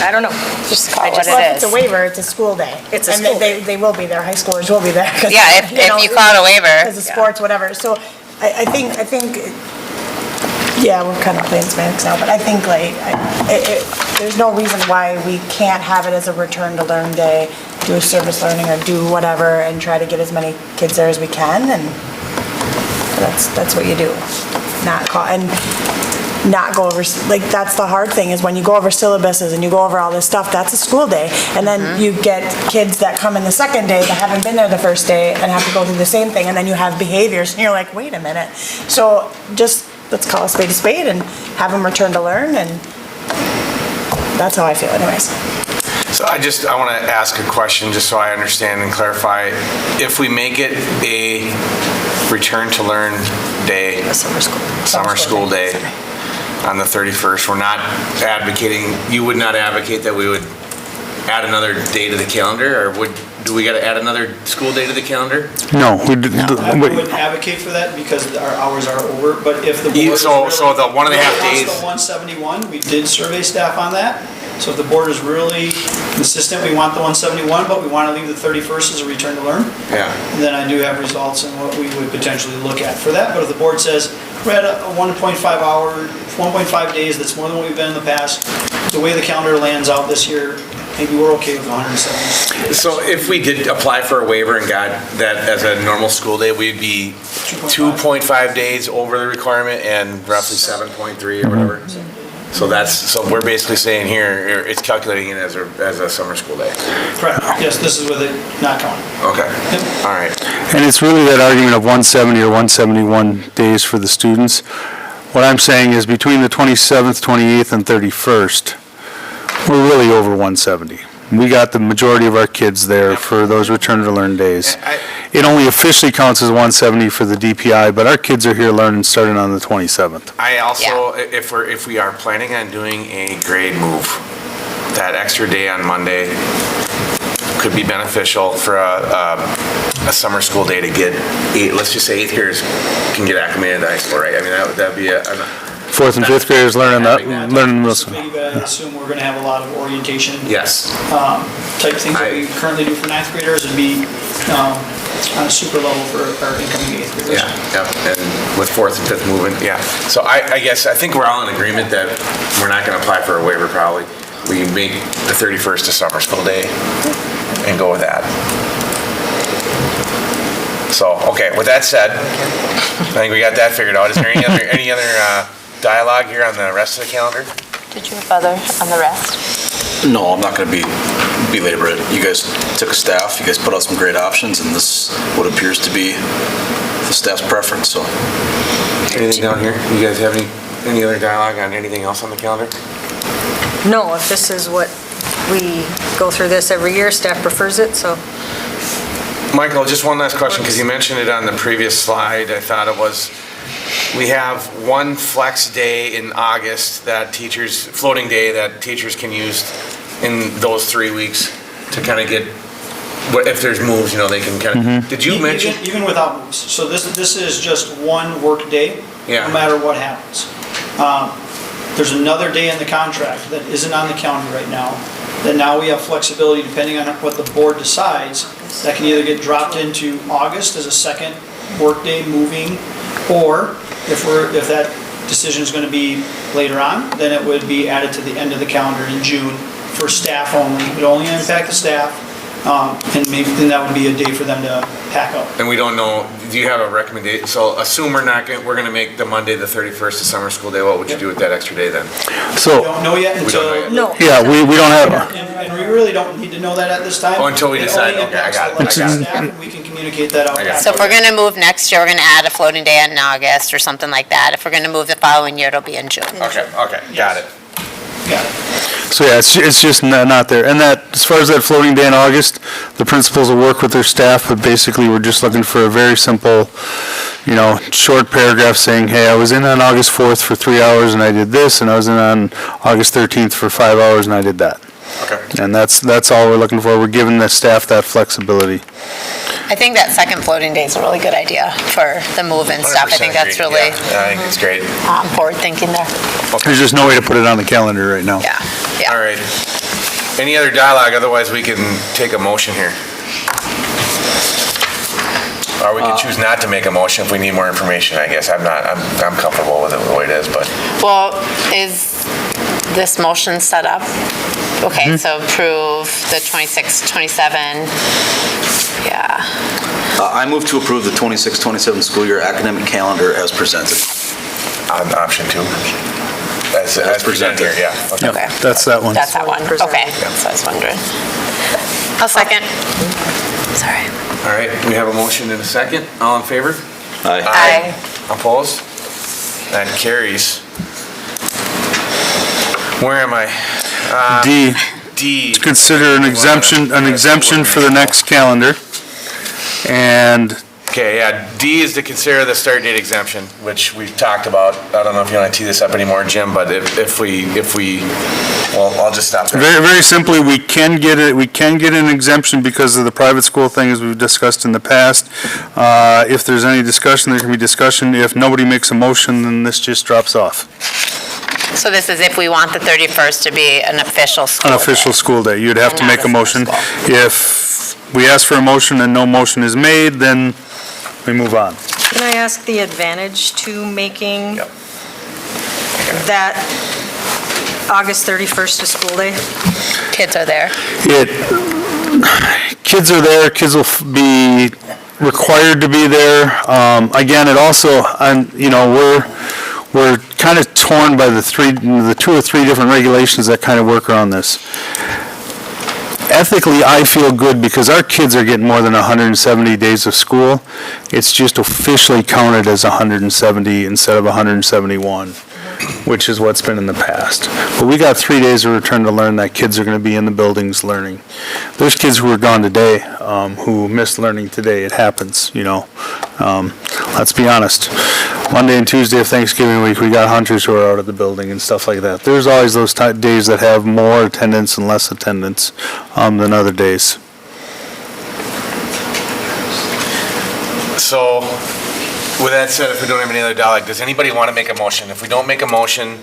I don't know. Just call it what well, it if it's is. a waiver, it's a school day. It's a and school they will be there, high schoolers will be there. Yeah, if you call it a waiver. Because of sports, whatever. So I think, yeah, we're kind of playing semantics now, but I think there's no reason why we can't have it as a return to learn day do service learning or do whatever and try to get as many kids there as we can, and that's what you do. Not go over, like, that's the hard thing, is when you go over syllabuses and you go over all this stuff, that's a school day. And then you get kids that come in the second day that haven't been there the first day and have to go through the same thing, and then you have behaviors, and you're like, wait a minute. So just, let's call a spade and have them return to learn, and that's how I feel anyways. So I want to ask a question, just so I understand and clarify. If we make it a return to learn day, A summer school day on the 31st, we're not advocating, you would not advocate that we would add another day to the calendar, or do we got to add another school day to the calendar? No. I wouldn't advocate for that because our hours are over, but if the board is So really the 1.5 days. wants the 171, we did survey staff on that. So if the board is really insistent, we want the 171, but we want to leave the 31st as a return to learn, Yeah. then I do have results in what we would potentially look at for that. But if the board says, we're at a 1.5 days, that's more than what we've been in the past, the way the calendar lands out this year, maybe we're okay with 170. So if we did apply for a waiver and got that as a normal school day, we'd be 2.5 days over the requirement and roughly 7.3 or whatever. So we're basically saying here, it's calculating it as a summer school day. Correct, yes, this is with it not counting. Okay, all right. And it's really that argument of 170 or 171 days for the students. What I'm saying is between the 27th, 28th, and 31st, we're really over 170. We got the majority of our kids there for those return to learn days. It only officially counts as 170 for the DPI, but our kids are here learning starting on the 27th. I also, if we are planning on doing a grade move, that extra day on Monday could be beneficial for a summer school day to get, let's just say 8th graders can get acclimated to high school, right? I mean, that'd be a. 4th and 5th graders learning this. I assume we're going to have a lot of orientation Yes. type things that we currently do for 9th graders and be on a super level for our incoming 8th graders. Yeah, and with 4th and 5th moving, yeah. So I guess, I think we're all in agreement that we're not going to apply for a waiver probably. We make the 31st a summer school day and go with that. So, okay, with that said, I think we got that figured out. Is there any other dialogue here on the rest of the calendar? Did you have other on the rest? No, I'm not going to belabor it. You guys took a staff, you guys put out some great options, and this what appears to be the staff's preference, so. Anything down here? You guys have any other dialogue on anything else on the calendar? No, if this is what, we go through this every year, staff prefers it, so. Michael, just one last question, because you mentioned it on the previous slide. I thought it was, we have one flex day in August floating day that teachers can use in those 3 weeks to kind of get, if there's moves, they can kind of, did you mention? Even without moves. So this is just one work day, Yeah. no matter what happens. There's another day in the contract that isn't on the calendar right now, that now we have flexibility depending on what the board decides, that can either get dropped into August as a second workday moving, or if that decision is going to be later on, then it would be added to the end of the calendar in June for staff only. It would only impact the staff, and maybe then that would be a day for them to pack up. And we don't know, do you have a recommendation? So assume we're going to make the Monday, the 31st a summer school day. What would you do with that extra day then? We So, don't know yet We don't know until. yet. No. yeah, we don't have, And we really don't need to know that at this time. Oh, until we decide. Okay, I got it. Staff, and we can communicate that out. I got it. So if we're going to move next year, we're going to add a floating day in August or something like that. If we're going to move the following year, it'll be in June. Okay, got it. Got it. so yeah, it's just not there. And that, as far as that floating day in August, the principals will work with their staff, but basically we're just looking for a very simple, short paragraph saying, hey, I was in on August 4th for 3 hours and I did this, and I was in on August 13th for 5 hours and I did that. Okay. And that's all we're looking for. We're giving the staff that flexibility. I think that second floating day is a really good idea for the move and stuff. I think 100% that's agree. really Yeah, I think it's great. forward thinking there. There's just no way to put it on the calendar right now. Yeah, All yeah. right. Any other dialogue? Otherwise, we can take a motion here. Or we can choose not to make a motion if we need more information, I guess. I'm comfortable with it the way it is, but. Well, this motion set up? Okay, so approve the 26, 27, yeah. I move to approve the 26-27 school year academic calendar as presented. On option 2. As presented here, yeah. Okay. Okay. That's that one. That's that one, okay, so I was wondering. I'll second. Sorry. All right, we have a motion and a second. All in favor? Aye. Opposed? That carries. Where am I? D, D. to consider an exemption for the next calendar. And Okay, yeah, D is to consider the start date exemption, which we've talked about. I don't know if you want to tee this up anymore, Jim, but if we, well, I'll just stop there. very, very simply, we can get an exemption because of the private school thing, as we've discussed in the past. If there's any discussion, there can be discussion. If nobody makes a motion, then this just drops off. So this is if we want the 31st to be an official school An official day. school day, you'd have to And not make a a motion. summer If we ask for a motion and no motion is made, then we move on. Can I ask the advantage to making Yep. that August 31st a school day? Kids are there. Kids are there, kids will be required to be there. Again, it also, we're kind of torn by the 2 or 3 different regulations that kind of work around this. Ethically, I feel good because our kids are getting more than 170 days of school. It's just officially counted as 170 instead of 171, which is what's been in the past. But we got 3 days of return to learn that kids are going to be in the buildings learning. There's kids who are gone today, who missed learning today. It happens, let's be honest. Monday and Tuesday of Thanksgiving week, we got hunters who are out of the building and stuff like that. There's always those days that have more attendance and less attendance than other days. So, with that said, if we don't have any other dialogue, does anybody want to make a motion? If we don't make a motion,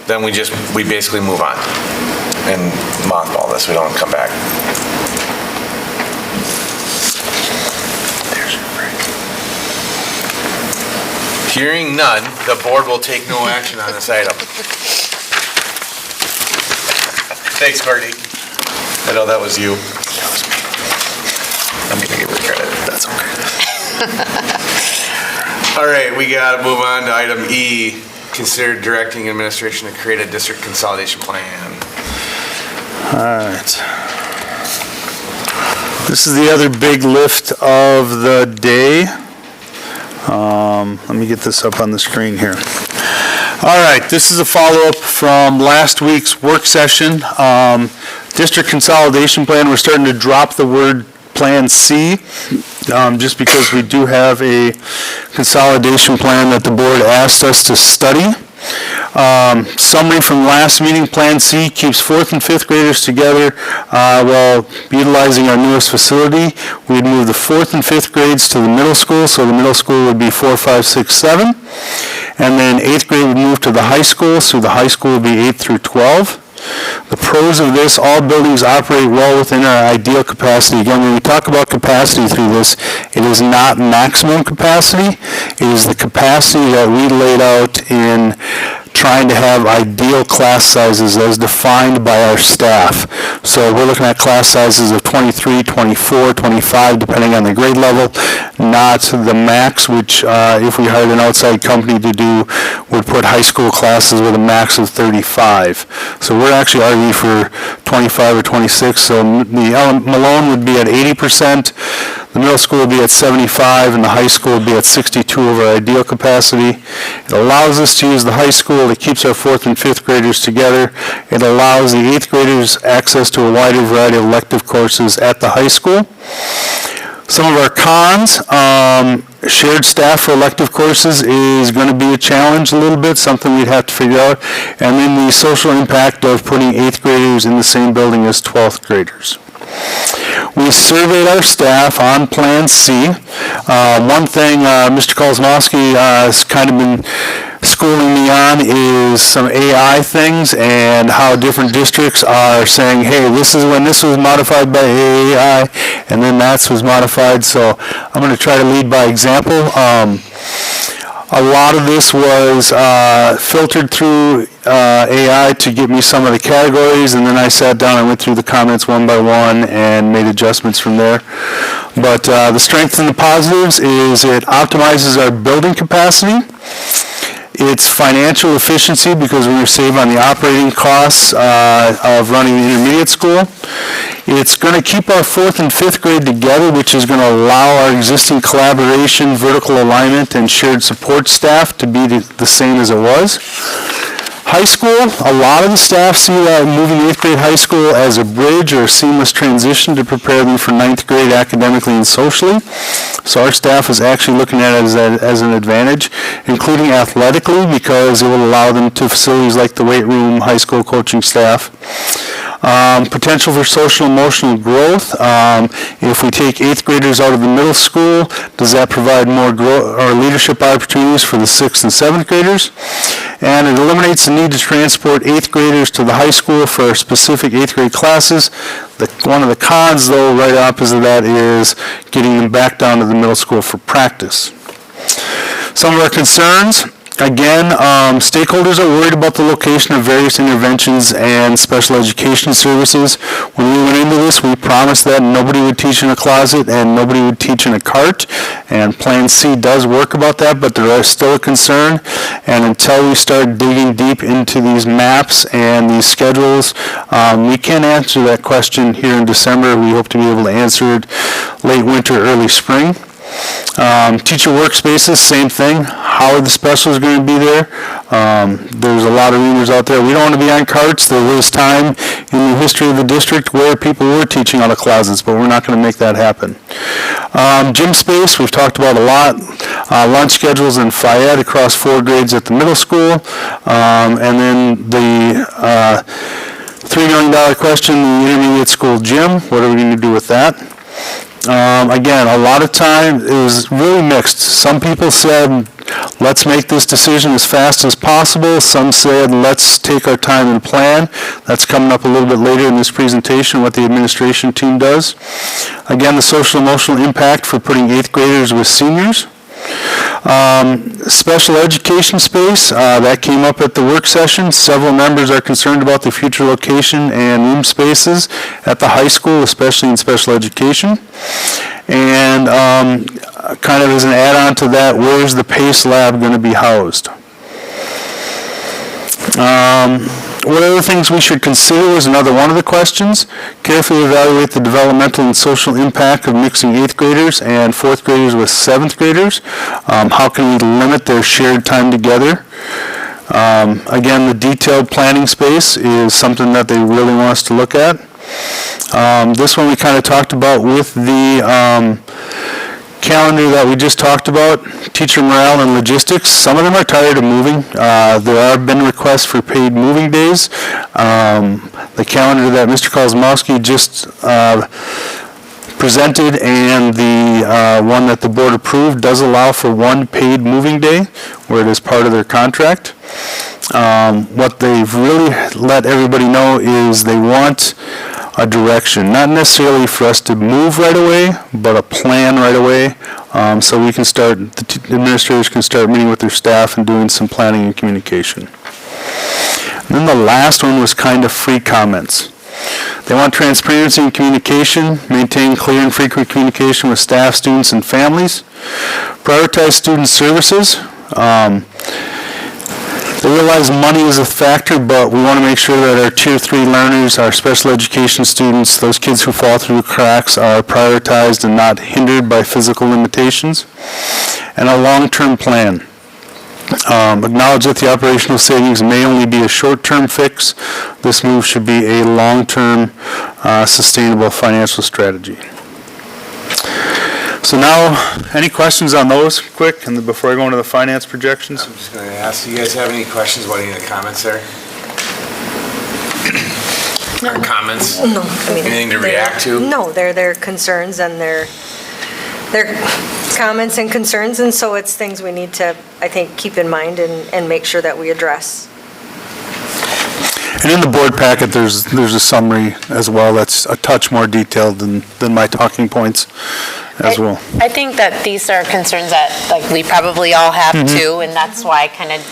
then we basically move on and mothball this. We don't come back. Hearing none, the board will take no action on this item. Thanks, Courtney. I know that was you. That was me. I'm gonna give her credit. That's okay. All right, we gotta move on to item E. Consider directing administration to create a district consolidation plan. All right. This is the other big lift of the day. Let me get this up on the screen here. All right, this is a follow-up from last week's work session. District consolidation plan, we're starting to drop the word Plan C, just because we do have a consolidation plan that the board asked us to study. Summary from last meeting, Plan C keeps 4th and 5th graders together while utilizing our newest facility. We'd move the 4th and 5th grades to the middle school, so the middle school would be 4, 5, 6, 7. And then 8th grade would move to the high school, so the high school would be 8 through 12. The pros of this, all buildings operate well within our ideal capacity. Again, when we talk about capacity through this, it is not maximum capacity. It is the capacity that we laid out in trying to have ideal class sizes as defined by our staff. So we're looking at class sizes of 23, 24, 25, depending on the grade level, not the max, which if we hired an outside company to do, would put high school classes with a max of 35. So we're actually arguing for 25 or 26. So the Malone would be at 80%, the middle school would be at 75, and the high school would be at 62 of our ideal capacity. It allows us to use the high school. It keeps our 4th and 5th graders together. It allows the 8th graders access to a wider variety of elective courses at the high school. Some of our cons, shared staff for elective courses is going to be a challenge a little bit, something we'd have to figure out. And then the social impact of putting 8th graders in the same building as 12th graders. We surveyed our staff on Plan C. One thing Mr. Kozlowski has kind of been schooling me on is some AI things and how different districts are saying, hey, this is when this was modified by AI, and then that was modified. So I'm going to try to lead by example. A lot of this was filtered through AI to give me some of the categories, and then I sat down and went through the comments one by one and made adjustments from there. But the strengths and the positives is it optimizes our building capacity. It's financial efficiency because we're going to save on the operating costs of running the intermediate school. It's going to keep our 4th and 5th grade together, which is going to allow our existing collaboration, vertical alignment, and shared support staff to be the same as it was. High school, a lot of the staff see moving 8th grade high school as a bridge or a seamless transition to prepare them for 9th grade academically and socially. So our staff is actually looking at it as an advantage, including athletically, because it will allow them to facilities like the weight room, high school coaching staff. Potential for social emotional growth. If we take 8th graders out of the middle school, does that provide more growth or leadership opportunities for the 6th and 7th graders? And it eliminates the need to transport 8th graders to the high school for specific 8th grade classes. One of the cons, though, right opposite of that is getting them back down to the middle school for practice. Some of our concerns. Again, stakeholders are worried about the location of various interventions and special education services. When we went into this, we promised that nobody would teach in a closet and nobody would teach in a cart. And Plan C does work about that, but there is still a concern. And until we start digging deep into these maps and these schedules, we can't answer that question here in December. We hope to be able to answer it late winter, early spring. Teacher workspaces, same thing. How are the specialists going to be there? There's a lot of rumors out there. We don't want to be on carts. There was time in the history of the district where people were teaching out of closets, but we're not going to make that happen. Gym space, we've talked about a lot. Lunch schedules and FIAD across 4 grades at the middle school. And then the $3 million question, the intermediate school gym. What are we going to do with that? Again, a lot of time it was really mixed. Some people said, let's make this decision as fast as possible. Some said, let's take our time and plan. That's coming up a little bit later in this presentation, what the administration team does. Again, the social emotional impact for putting 8th graders with seniors. Special education space, that came up at the work session. Several members are concerned about the future location and room spaces at the high school, especially in special education. And kind of as an add-on to that, where is the PACE lab going to be housed? What other things we should consider was another one of the questions. Carefully evaluate the developmental and social impact of mixing 8th graders and 4th graders with 7th graders. How can we limit their shared time together? Again, the detailed planning space is something that they really want us to look at. This one we kind of talked about with the calendar that we just talked about, teacher morale and logistics. Some of them are tired of moving. There have been requests for paid moving days. The calendar that Mr. Kozmowski just presented and the one that the board approved does allow for 1 paid moving day where it is part of their contract. What they've really let everybody know is they want a direction, not necessarily for us to move right away, but a plan right away, so we can start, the administrators can start meeting with their staff and doing some planning and communication. And then the last one was kind of free comments. They want transparency and communication, maintain clear and frequent communication with staff, students, and families, prioritize student services. They realize money is a factor, but we want to make sure that our Tier 3 learners, our special education students, those kids who fall through the cracks are prioritized and not hindered by physical limitations. And a long-term plan. Acknowledge that the operational savings may only be a short-term fix. This move should be a long-term, sustainable financial strategy. So now, any questions on those quick, and before I go into the finance projections? I'm just going to ask, do you guys have any questions about any of the comments there? Or comments? No, I mean. Anything to react to? No, they're their concerns and their comments and concerns, and so it's things we need to, I think, keep in mind and make sure that we address. And in the board packet, there's a summary as well that's a touch more detailed than my talking points. as well. I think that these are concerns that, like, we probably all have too, and that's why kind of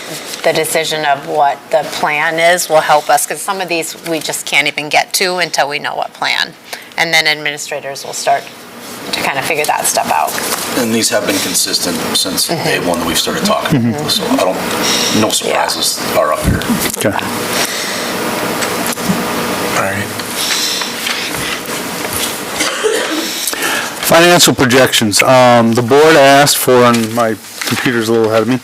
the decision of what the plan is will help us, because some of these we just can't even get to until we know what plan. And then administrators will start to kind of figure that stuff out. And these have been consistent since day one that we've started talking. So no surprises are up here. Okay. All right. Financial projections. The board asked for, and my computer's a little ahead of me,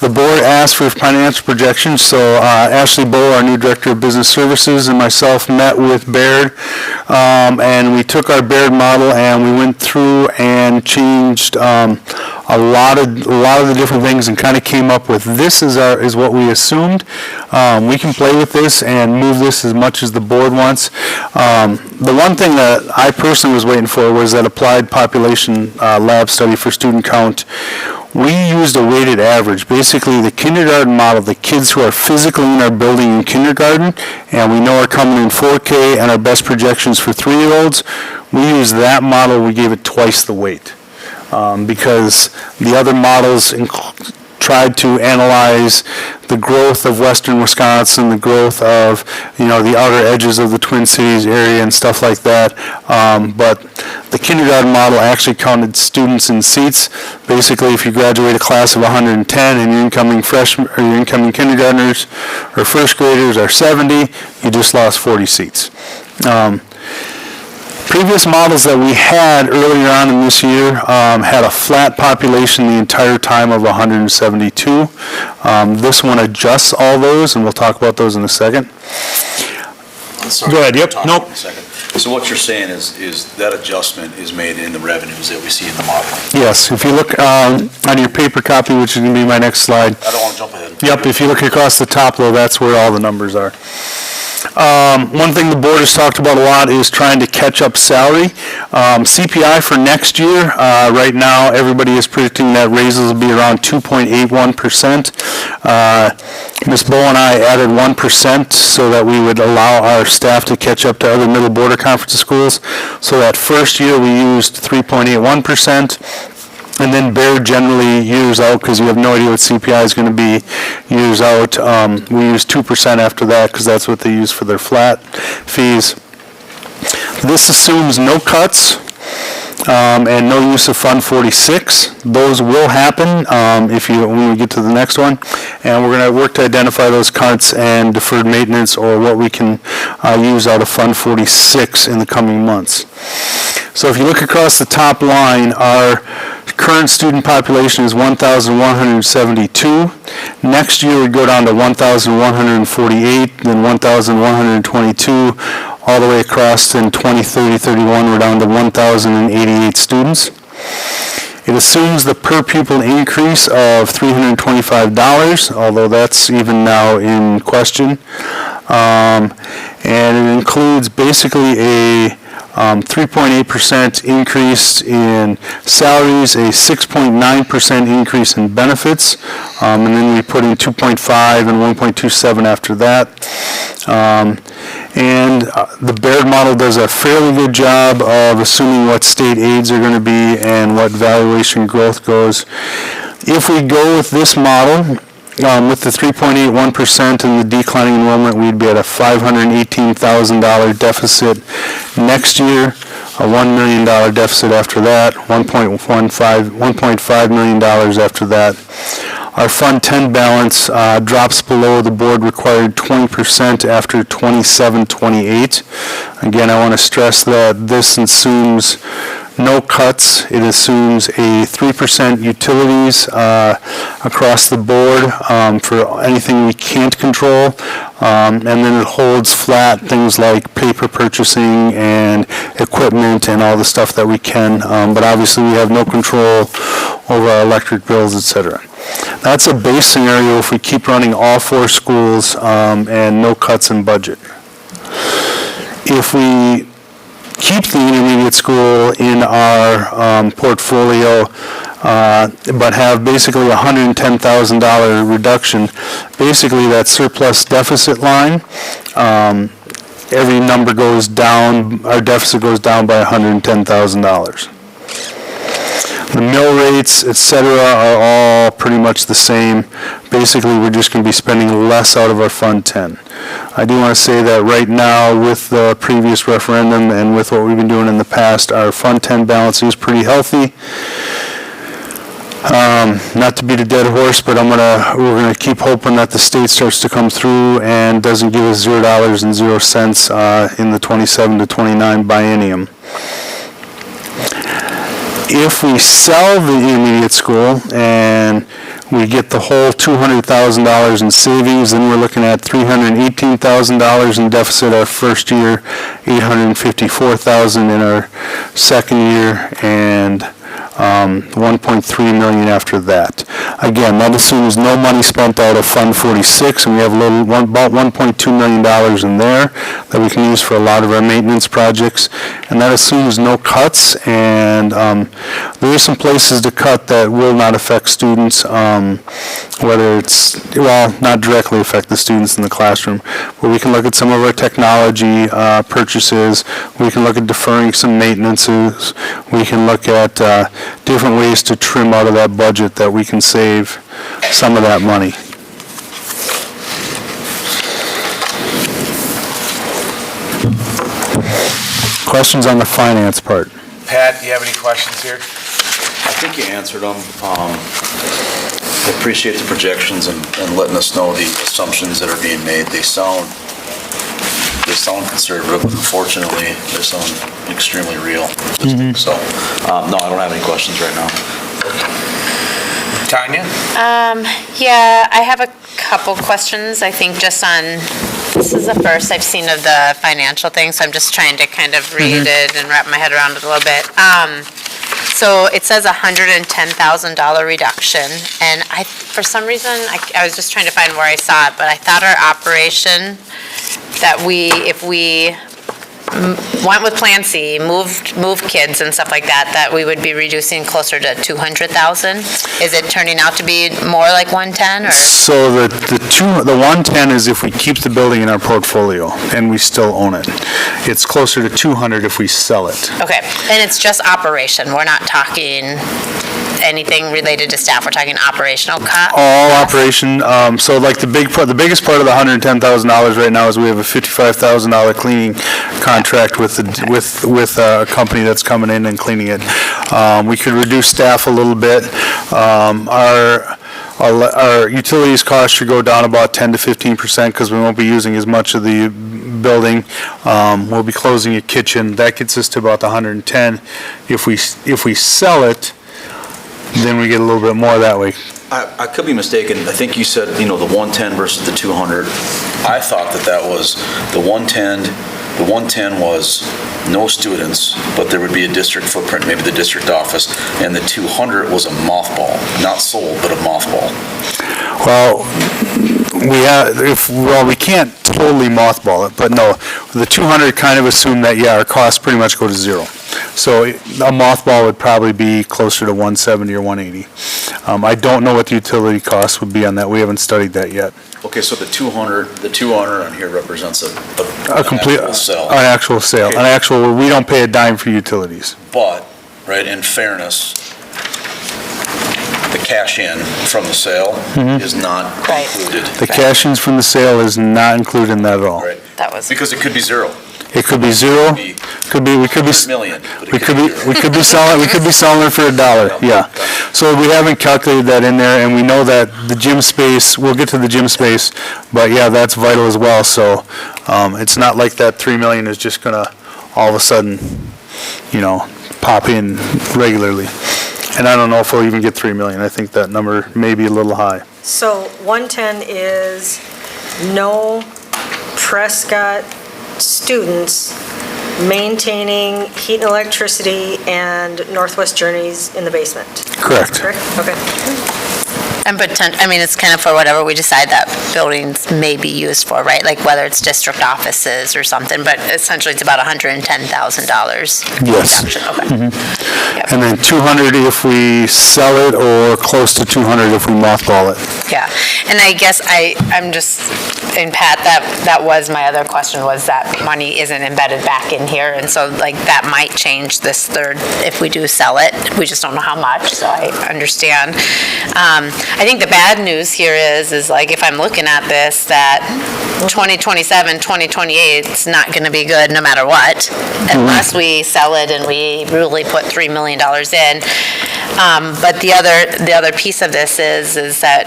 the board asked for financial projections, so Ashley Bowe, our new Director of Business Services, and myself met with Baird, and we took our Baird model and we went through and changed a lot of the different things and kind of came up with this is what we assumed. We can play with this and move this as much as the board wants. The one thing that I personally was waiting for was that applied population lab study for student count. We used a weighted average, basically the kindergarten model, the kids who are physically in our building in kindergarten, and we know are coming in 4K, and our best projections for 3-year-olds, we used that model, we gave it twice the weight. Because the other models tried to analyze the growth of western Wisconsin, the growth of, the outer edges of the Twin Cities area and stuff like that. But the kindergarten model actually counted students in seats. Basically, if you graduate a class of 110 and your incoming freshmen or your incoming kindergartners or first graders are 70, you just lost 40 seats. Previous models that we had earlier on in this year had a flat population the entire time of 172. This one adjusts all those, and we'll talk about those in a second. Sorry, Go ahead, yep, talk nope. in a second. So what you're saying is that adjustment is made in the revenues that we see in the modeling? Yes, if you look on your paper copy, which is going to be my next slide. I don't want to jump ahead. Yep, if you look across the top, though, that's where all the numbers are. One thing the board has talked about a lot is trying to catch up salary. CPI for next year, right now, everybody is predicting that raises will be around 2.81%. Ms. Bowe and I added 1% so that we would allow our staff to catch up to other middle border conference schools. So that first year, we used 3.81%. And then Baird generally years out, because you have no idea what CPI is going to be years out. We use 2% after that because that's what they use for their flat fees. This assumes no cuts and no use of Fund 46. Those will happen when we get to the next one. And we're going to work to identify those cuts and deferred maintenance or what we can use out of Fund 46 in the coming months. So if you look across the top line, our current student population is 1,172. Next year, we go down to 1,148, then 1,122, all the way across. In 2030-31, we're down to 1,088 students. It assumes the per pupil increase of $325, although that's even now in question. And it includes basically a 3.8% increase in salaries, a 6.9% increase in benefits, and then we put in 2.5 and 1.27 after that. And the Baird model does a fairly good job of assuming what state aids are going to be and what valuation growth goes. If we go with this model, with the 3.81% and the declining enrollment, we'd be at a $518,000 deficit next year, a $1 million deficit after that, $1.5 million after that. Our Fund 10 balance drops below the board required 20% after 27-28. Again, I want to stress that this assumes no cuts. It assumes a 3% utilities across the board for anything we can't control. And then it holds flat things like paper purchasing and equipment and all the stuff that we can. But obviously we have no control over our electric bills, etc. That's a base scenario if we keep running all 4 schools and no cuts in budget. If we keep the intermediate school in our portfolio, but have basically a $110,000 reduction. Basically, that surplus deficit line, every number goes down, our deficit goes down by $110,000. The mill rates, et cetera, are all pretty much the same. Basically, we're just going to be spending less out of our Fund 10. I do want to say that right now, with the previous referendum and with what we've been doing in the past, our Fund 10 balance is pretty healthy. Not to beat a dead horse, but we're gonna keep hoping that the state starts to come through and doesn't give us $0.00 in the 27 to 29 biennium. If we sell the intermediate school and we get the whole $200,000 in savings, then we're looking at $318,000 in deficit our first year, $854,000 in our second year, and $1.3 million after that. Again, that assumes no money spent out of Fund 46, and we have about $1.2 million in there that we can use for a lot of our maintenance projects, and that assumes no cuts, and there are some places to cut that will not affect students, whether it's, well, not directly affect the students in the classroom, but we can look at some of our technology purchases, we can look at deferring some maintenances, we can look at different ways to trim out of that budget that we can save some of that money. Questions on the finance part? Pat, do you have any questions here? I think you answered them. I appreciate the projections and letting us know the assumptions that are being made. They sound conservative, but unfortunately, they sound extremely real. So, no, I don't have any questions right now. Tanya? Yeah, I have a couple questions, I think, just on, this is the first I've seen of the financial thing, so I'm just trying to kind of read it and wrap my head around it a little bit. So it says $110,000 reduction, and for some reason, I was just trying to find where I saw it, but I thought our operation, that if we went with Plan C, moved kids and stuff like that, that we would be reducing closer to 200,000? Is it turning out to be more like 110, or? So the 110 is if we keep the building in our portfolio and we still own it. It's closer to 200 if we sell it. Okay, and it's just operation, we're not talking anything related to staff, we're talking operational cost? All operation, so like the biggest part of the $110,000 right now is we have a $55,000 cleaning contract with a company that's coming in and cleaning it. We could reduce staff a little bit. Our utilities cost should go down about 10 to 15% because we won't be using as much of the building. We'll be closing a kitchen. That gets us to about the 110. If we sell it, then we get a little bit more that way. I could be mistaken. I think you said, the 110 versus the 200. I thought that was the 110. The 110 was no students, but there would be a district footprint, maybe the district office, and the 200 was a mothball, not sold, but a mothball. Well, we can't totally mothball it, but no, the 200 kind of assume that, our costs pretty much go to zero. So a mothball would probably be closer to 170 or 180. I don't know what the utility costs would be on that. We haven't studied that yet. Okay, so the 200 on here represents an actual sale. An actual sale. Okay. We don't pay a dime for utilities. But, right, in fairness, the cash-in from the sale is not included. The cash-ins from the sale is not included in that at all. Right. Because it could be zero. It could be zero. We could be million. We could be selling it for $1. Yeah. So we haven't calculated that in there, and we know that the gym space. We'll get to the gym space, but that's vital as well. So it's not like that $3 million is just gonna all of a sudden, pop in regularly. And I don't know if we'll even get $3 million. I think that number may be a little high. So 110 is no Prescott students maintaining heat and electricity and Northwest Journeys in the basement. Correct. Okay. And it's kind of for whatever we decide that buildings may be used for, right? Like whether it's district offices or something, but essentially it's about $110,000. Yes. Reduction. Okay. Yep. And then 200 if we sell it, or close to 200 if we mothball it. Yeah, and I guess I'm just And Pat, that was my other question, was that money isn't embedded back in here, and so like that might change this third if we do sell it. We just don't know how much, so I understand. I think the bad news here is like if I'm looking at this, that 2027, 2028, it's not going to be good no matter what, unless we sell it and we really put $3 million in. But the other piece of this is that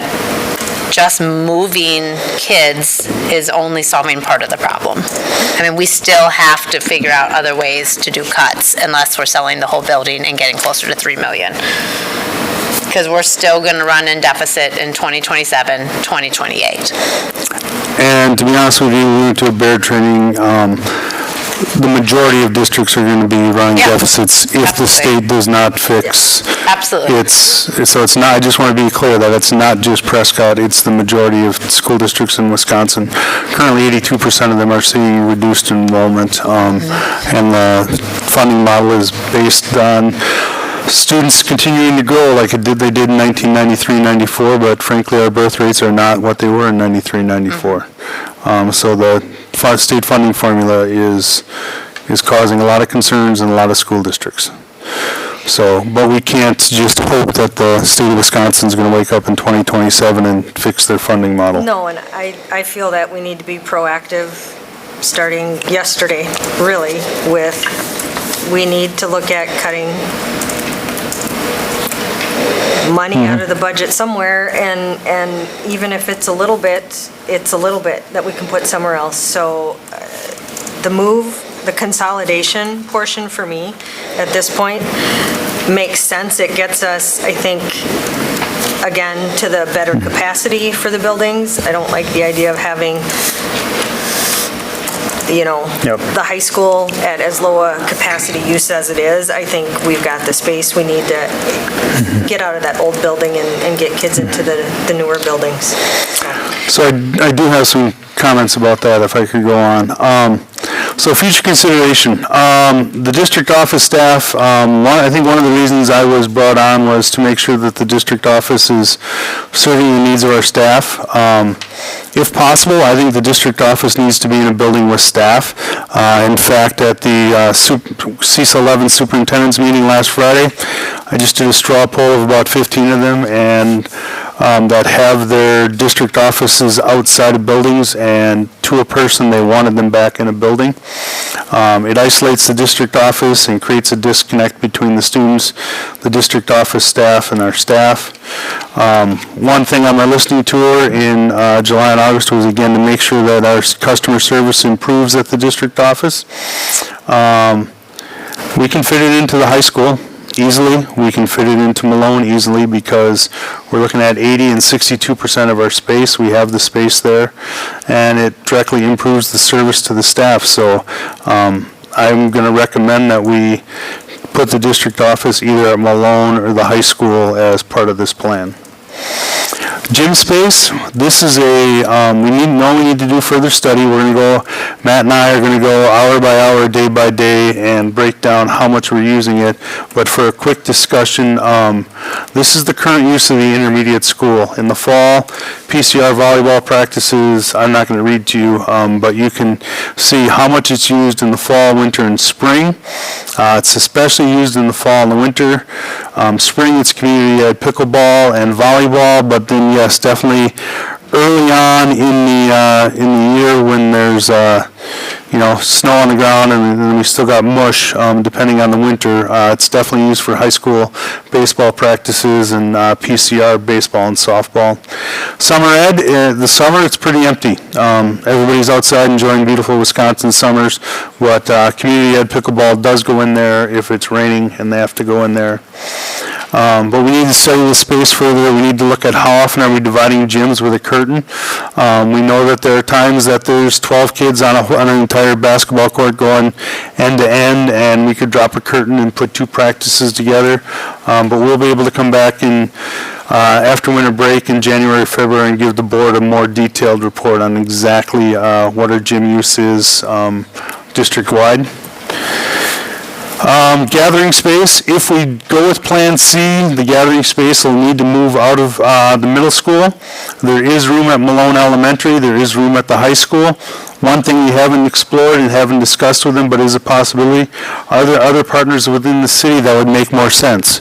just moving kids is only solving part of the problem. I mean, we still have to figure out other ways to do cuts unless we're selling the whole building and getting closer to 3 million. Because we're still going to run in deficit in 2027, 2028. And to be honest with you, we went to a bear training, the majority of districts are going to be running Yeah. deficits if the state does not fix. Absolutely. So it's not, I just want to be clear that it's not just Prescott, it's the majority of school districts in Wisconsin. Currently, 82% of them are seeing reduced enrollment, and the funding model is based on students continuing to grow like they did in 1993-94, but frankly, our birth rates are not what they were in 93-94. So the state funding formula is causing a lot of concerns in a lot of school districts. So, but we can't just hope that the state of Wisconsin is going to wake up in 2027 and fix their funding model. No, and I feel that we need to be proactive, starting yesterday, really, we need to look at cutting money out of the budget somewhere, and even if it's a little bit that we can put somewhere else. So the consolidation portion for me at this point makes sense. It gets us, I think, again, to the better capacity for the buildings. I don't like the idea of having the high school at as low a capacity use as it is. I think we've got the space. We need to get out of that old building and get kids into the newer buildings. So I do have some comments about that, if I could go on. So future consideration, the district office staff, I think one of the reasons I was brought on was to make sure that the district office is serving the needs of our staff. If possible, I think the district office needs to be in a building with staff. In fact, at the CISA 11 superintendent's meeting last Friday, I just did a straw poll of about 15 of them, and that have their district offices outside of buildings, and to a person, they wanted them back in a building. It isolates the district office and creates a disconnect between the students, the district office staff, and our staff. One thing on my listening tour in July and August was, again, to make sure that our customer service improves at the district office. We can fit it into the high school easily. We can fit it into Malone easily because we're looking at 80 and 62% of our space. We have the space there, and it directly improves the service to the staff. So I'm going to recommend that we put the district office either at Malone or the high school as part of this plan. Gym space, this is we need to do further study. We're going to go, Matt and I are going to go hour by hour, day by day, and break down how much we're using it. But for a quick discussion, this is the current use of the intermediate school. In the fall, PCR volleyball practices, I'm not going to read to you, but you can see how much it's used in the fall, winter, and spring. It's especially used in the fall and the winter. Spring, it's community ed pickleball and volleyball, but then yes, definitely early on in the year when there's snow on the ground and then we still got mush, depending on the winter, it's definitely used for high school baseball practices and PCR baseball and softball. Summer ed, the summer it's pretty empty. Everybody's outside enjoying beautiful Wisconsin summers, but community ed pickleball does go in there if it's raining and they have to go in there. But we need to study the space further. We need to look at how often are we dividing gyms with a curtain. We know that there are times that there's 12 kids on an entire basketball court going end to end, and we could drop a curtain and put two practices together. But we'll be able to come back in after winter break in January, February, and give the board a more detailed report on exactly what our gym use is district-wide. Gathering space, if we go with Plan C, the gathering space will need to move out of the middle school. There is room at Malone Elementary, there is room at the high school. One thing we haven't explored and haven't discussed with them, but is a possibility, are there other partners within the city that would make more sense?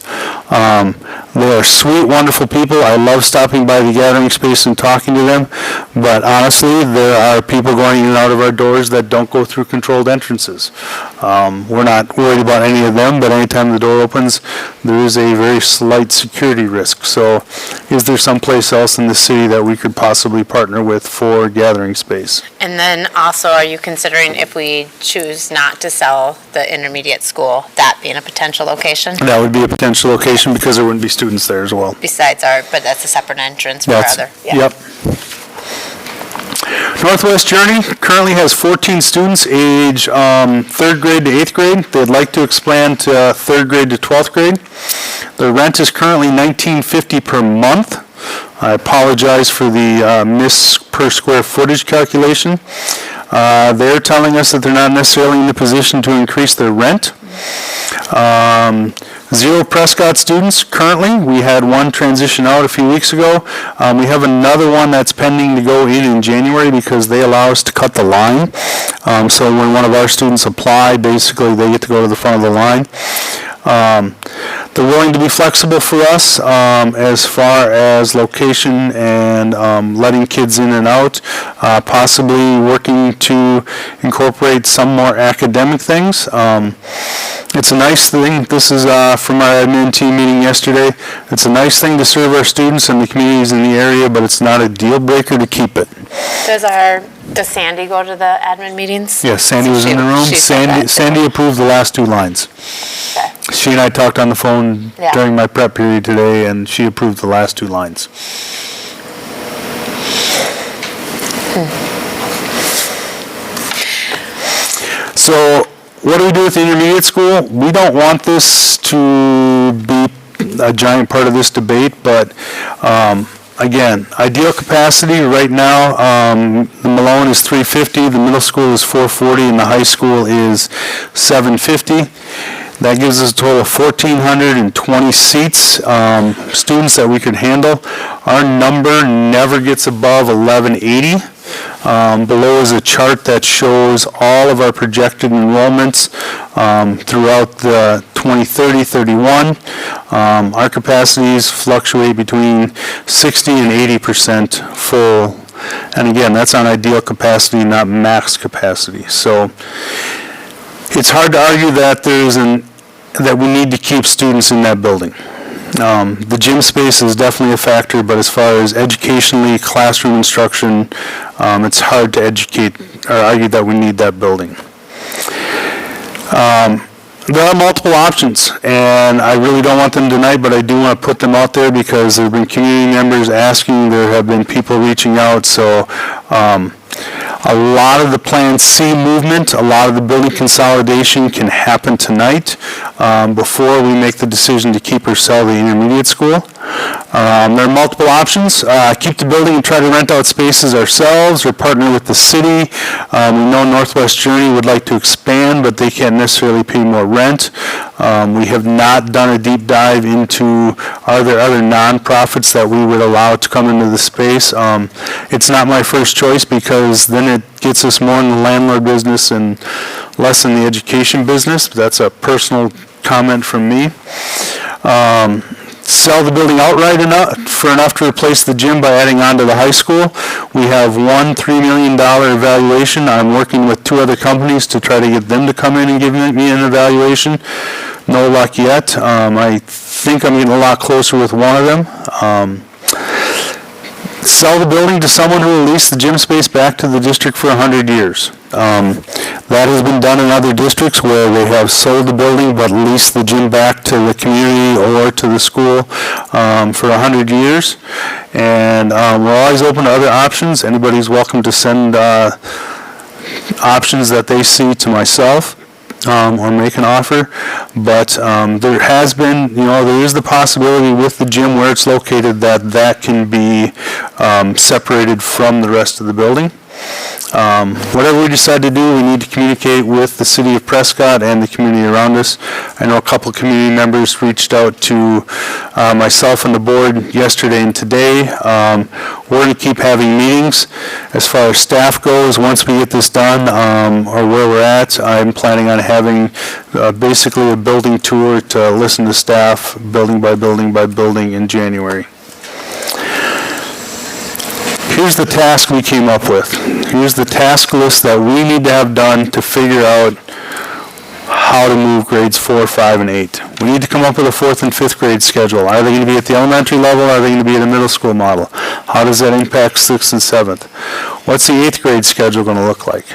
They are sweet, wonderful people. I love stopping by the gathering space and talking to them, but honestly, there are people going in and out of our doors that don't go through controlled entrances. We're not worried about any of them, but anytime the door opens, there is a very slight security risk. So is there someplace else in the city that we could possibly partner with for gathering space? And then also, are you considering if we choose not to sell the intermediate school, that being a potential location? That would be a potential location because there wouldn't be students there as well. Besides but that's a separate entrance for other, yeah. Yep. Northwest Journey currently has 14 students age 3rd grade to 8th grade. They'd like to expand to 3rd grade to 12th grade. The rent is currently $19.50 per month. I apologize for the miss per square footage calculation. They're telling us that they're not necessarily in the position to increase their rent. 0 Prescott students currently. We had one transition out a few weeks ago. We have another one that's pending to go in January because they allow us to cut the line. So when one of our students apply, basically they get to go to the front of the line. They're willing to be flexible for us as far as location and letting kids in and out, possibly working to incorporate some more academic things. It's a nice thing. This is from our admin team meeting yesterday. It's a nice thing to serve our students and the communities in the area, but it's not a deal breaker to keep it. Does Sandy go to the admin meetings? Yes, Sandy was in the room. Sandy approved the last 2 lines. Okay. She and I talked on the phone during my prep period today, and she approved the last 2 lines. So what do we do with the intermediate school? We don't want this to be a giant part of this debate, but again, ideal capacity right now, the Malone is 350, the middle school is 440, and the high school is 750. That gives us a total of 1,420 seats, students that we could handle. Our number never gets above 1180. Below is a chart that shows all of our projected enrollments throughout the 2030-31. Our capacities fluctuate between 60 and 80% full. And again, that's on ideal capacity, not max capacity. So it's hard to argue that that we need to keep students in that building. The gym space is definitely a factor, but as far as educationally, classroom instruction, it's hard to educate or argue that we need that building. There are multiple options, and I really don't want them tonight, but I do want to put them out there because there have been community members asking, there have been people reaching out, so a lot of the Plan C movement, a lot of the building consolidation can happen tonight before we make the decision to keep or sell the intermediate school. There are multiple options. Keep the building and try to rent out spaces ourselves or partner with the city. We know Northwest Journey would like to expand, but they can't necessarily pay more rent. We have not done a deep dive into are there other nonprofits that we would allow to come into the space. It's not my first choice because then it gets us more in the landlord business and less in the education business. That's a personal comment from me. Sell the building outright for enough to replace the gym by adding on to the high school. We have one $3 million evaluation. I'm working with 2 other companies to try to get them to come in and give me an evaluation. No luck yet. I think I'm getting a lot closer with one of them. Sell the building to someone who will lease the gym space back to the district for 100 years. That has been done in other districts where they have sold the building but leased the gym back to the community or to the school for 100 years. And we're always open to other options. Anybody's welcome to send options that they see to myself. Or make an offer, but there has been, there is the possibility with the gym where it's located that can be separated from the rest of the building. Whatever we decide to do, we need to communicate with the city of Prescott and the community around us. I know a couple of community members reached out to myself and the board yesterday and today. We're going to keep having meetings. As far as staff goes, once we get this done, or where we're at, I'm planning on having basically a building tour to listen to staff, building by building in January. Here's the task we came up with. Here's the task list that we need to have done to figure out how to move grades 4, 5, and 8. We need to come up with a 4th and 5th grade schedule. Are they going to be at the elementary level? Are they going to be at a middle school model? How does that impact 6th and 7th? What's the 8th grade schedule going to look like?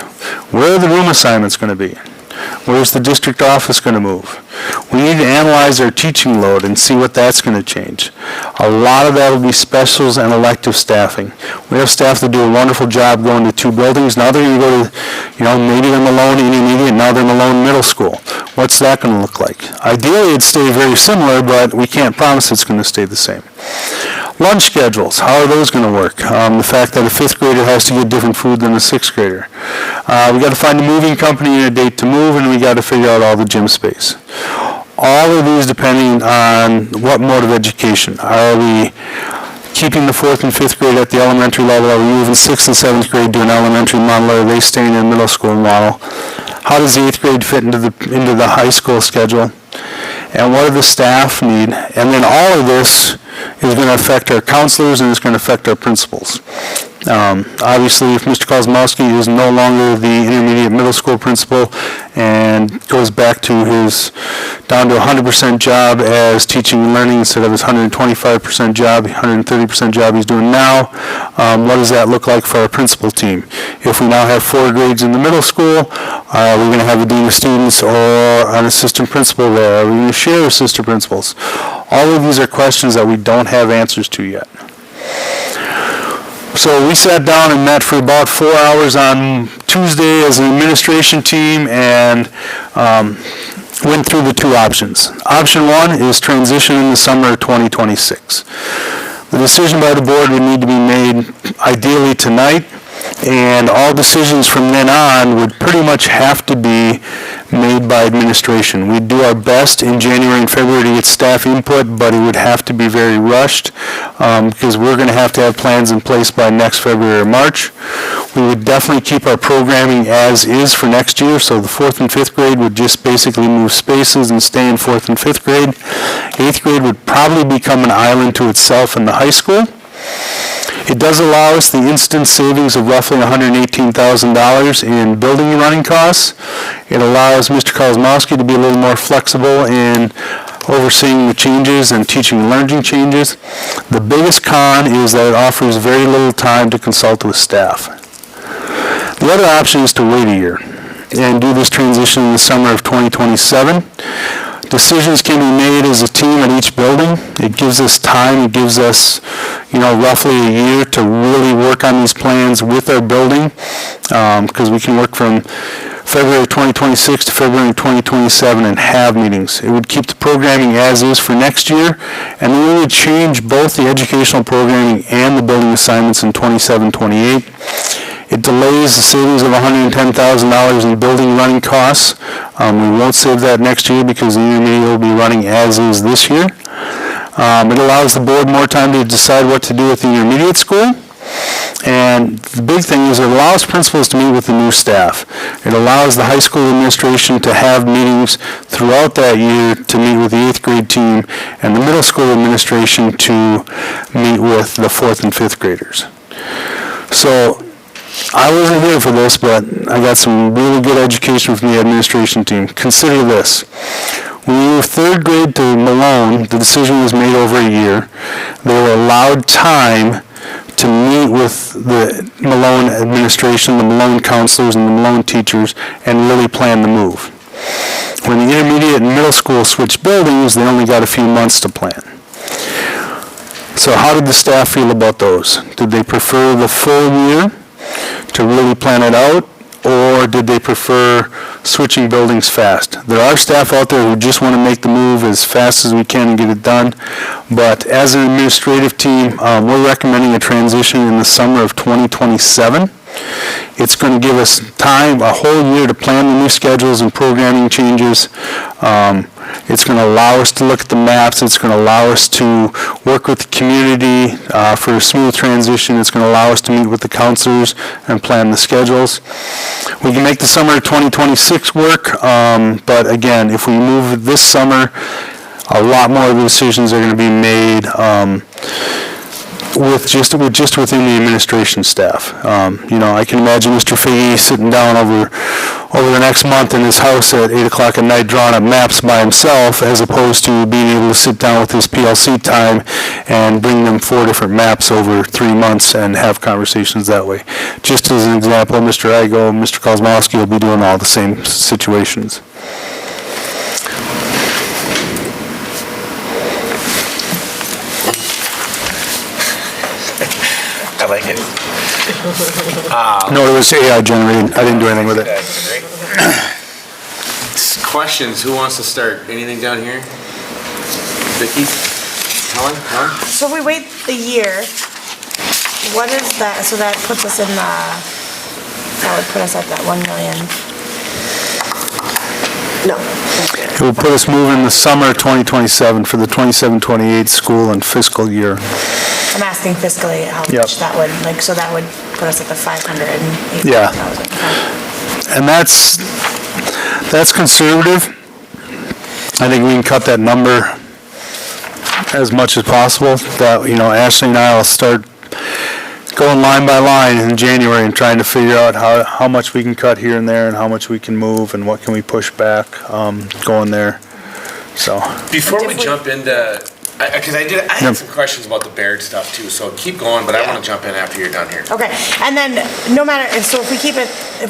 Where are the room assignments going to be? Where's the district office going to move? We need to analyze our teaching load and see what that's going to change. A lot of that will be specials and elective staffing. We have staff that do a wonderful job going to 2 buildings. Now they're going to go to, maybe they're Malone Intermediate, now they're Malone Middle School. What's that going to look like? Ideally, it'd stay very similar, but we can't promise it's going to stay the same. Lunch schedules, how are those going to work? The fact that a 5th grader has to get different food than a 6th grader. We got to find a moving company and a date to move, and we got to figure out all the gym space. All of these depending on what mode of education. Are we keeping the 4th and 5th grade at the elementary level? Are we moving 6th and 7th grade to an elementary model? Or are they staying in a middle school model? How does the 8th grade fit into the high school schedule? And what do the staff need? And then all of this is going to affect our counselors and it's going to affect our principals. Obviously, if Mr. Kozmowski is no longer the intermediate middle school principal and goes back to his down to 100% job as teaching and learning instead of his 125% job, 130% job he's doing now, what does that look like for our principal team? If we now have 4 grades in the middle school, are we going to have a dean of students or an assistant principal there? Are we going to share assistant principals? All of these are questions that we don't have answers to yet. So we sat down and met for about 4 hours on Tuesday as an administration team and went through the 2 options. Option 1 is transition in the summer of 2026. The decision by the board would need to be made ideally tonight, and all decisions from then on would pretty much have to be made by administration. We'd do our best in January and February to get staff input, but it would have to be very rushed because we're going to have plans in place by next February or March. We would definitely keep our programming as is for next year, so the 4th and 5th grade would just basically move spaces and stay in 4th and 5th grade. 8th grade would probably become an island to itself in the high school. It does allow us the instant savings of roughly $118,000 in building and running costs. It allows Mr. Kozmowski to be a little more flexible in overseeing the changes and teaching and learning changes. The biggest con is that it offers very little time to consult with staff. The other option is to wait a year and do this transition in the summer of 2027. Decisions can be made as a team at each building. It gives us time, it gives us, roughly a year to really work on these plans with our building, because we can work from February 2026 to February 2027 and have meetings. It would keep the programming as is for next year, and then we would change both the educational programming and the building assignments in 27-28. It delays the savings of $110,000 in building running costs. We won't save that next year because the intermediate will be running as is this year. It allows the board more time to decide what to do with the intermediate school. And the big thing is it allows principals to meet with the new staff. It allows the high school administration to have meetings throughout that year to meet with the 8th grade team and the middle school administration to meet with the 4th and 5th graders. So I wasn't here for this, but I got some really good education from the administration team. Consider this. When we moved 3rd grade to Malone, the decision was made over a year. They were allowed time to meet with the Malone administration, the Malone counselors, and the Malone teachers, and really plan the move. When the intermediate and middle school switched buildings, they only got a few months to plan. So how did the staff feel about those? Did they prefer the full year to really plan it out, or did they prefer switching buildings fast? There are staff out there who just want to make the move as fast as we can and get it done, but as an administrative team, we're recommending a transition in the summer of 2027. It's going to give us time, a whole year to plan the new schedules and programming changes. It's going to allow us to look at the maps. It's going to allow us to work with the community for a smooth transition. It's going to allow us to meet with the counselors and plan the schedules. We can make the summer of 2026 work, but again, if we move this summer, a lot more of the decisions are going to be made just within the administration staff. I can imagine Mr. Fahey sitting down over the next month in his house at 8 o'clock at night drawing up maps by himself, as opposed to being able to sit down with his PLC time and bring them 4 different maps over 3 months and have conversations that way. Just as an example, Mr. Igo and Mr. Kozmowski will be doing all the same situations. I like it. No, it was AI generated. I didn't do anything with it. That's great. Questions, who wants to start? Anything down here? Vicki? Helen? Helen? So if we wait a year, what is that, so that puts us in that would put us at that 1 million. No. It will put us moving the summer of 2027 for the 27-28 school and fiscal year. I'm asking fiscally how Yep. much that would, so that would put us at the 580,000. Yeah. And that's conservative. I think we can cut that number as much as possible. That, Ashley and I will start going line by line in January and trying to figure out how much we can cut here and there and how much we can move and what can we push back going there. So. Before we jump into, because I had some questions about the Baird stuff too, so keep going, but I want to jump in after you're done here. Okay, and then no matter, so if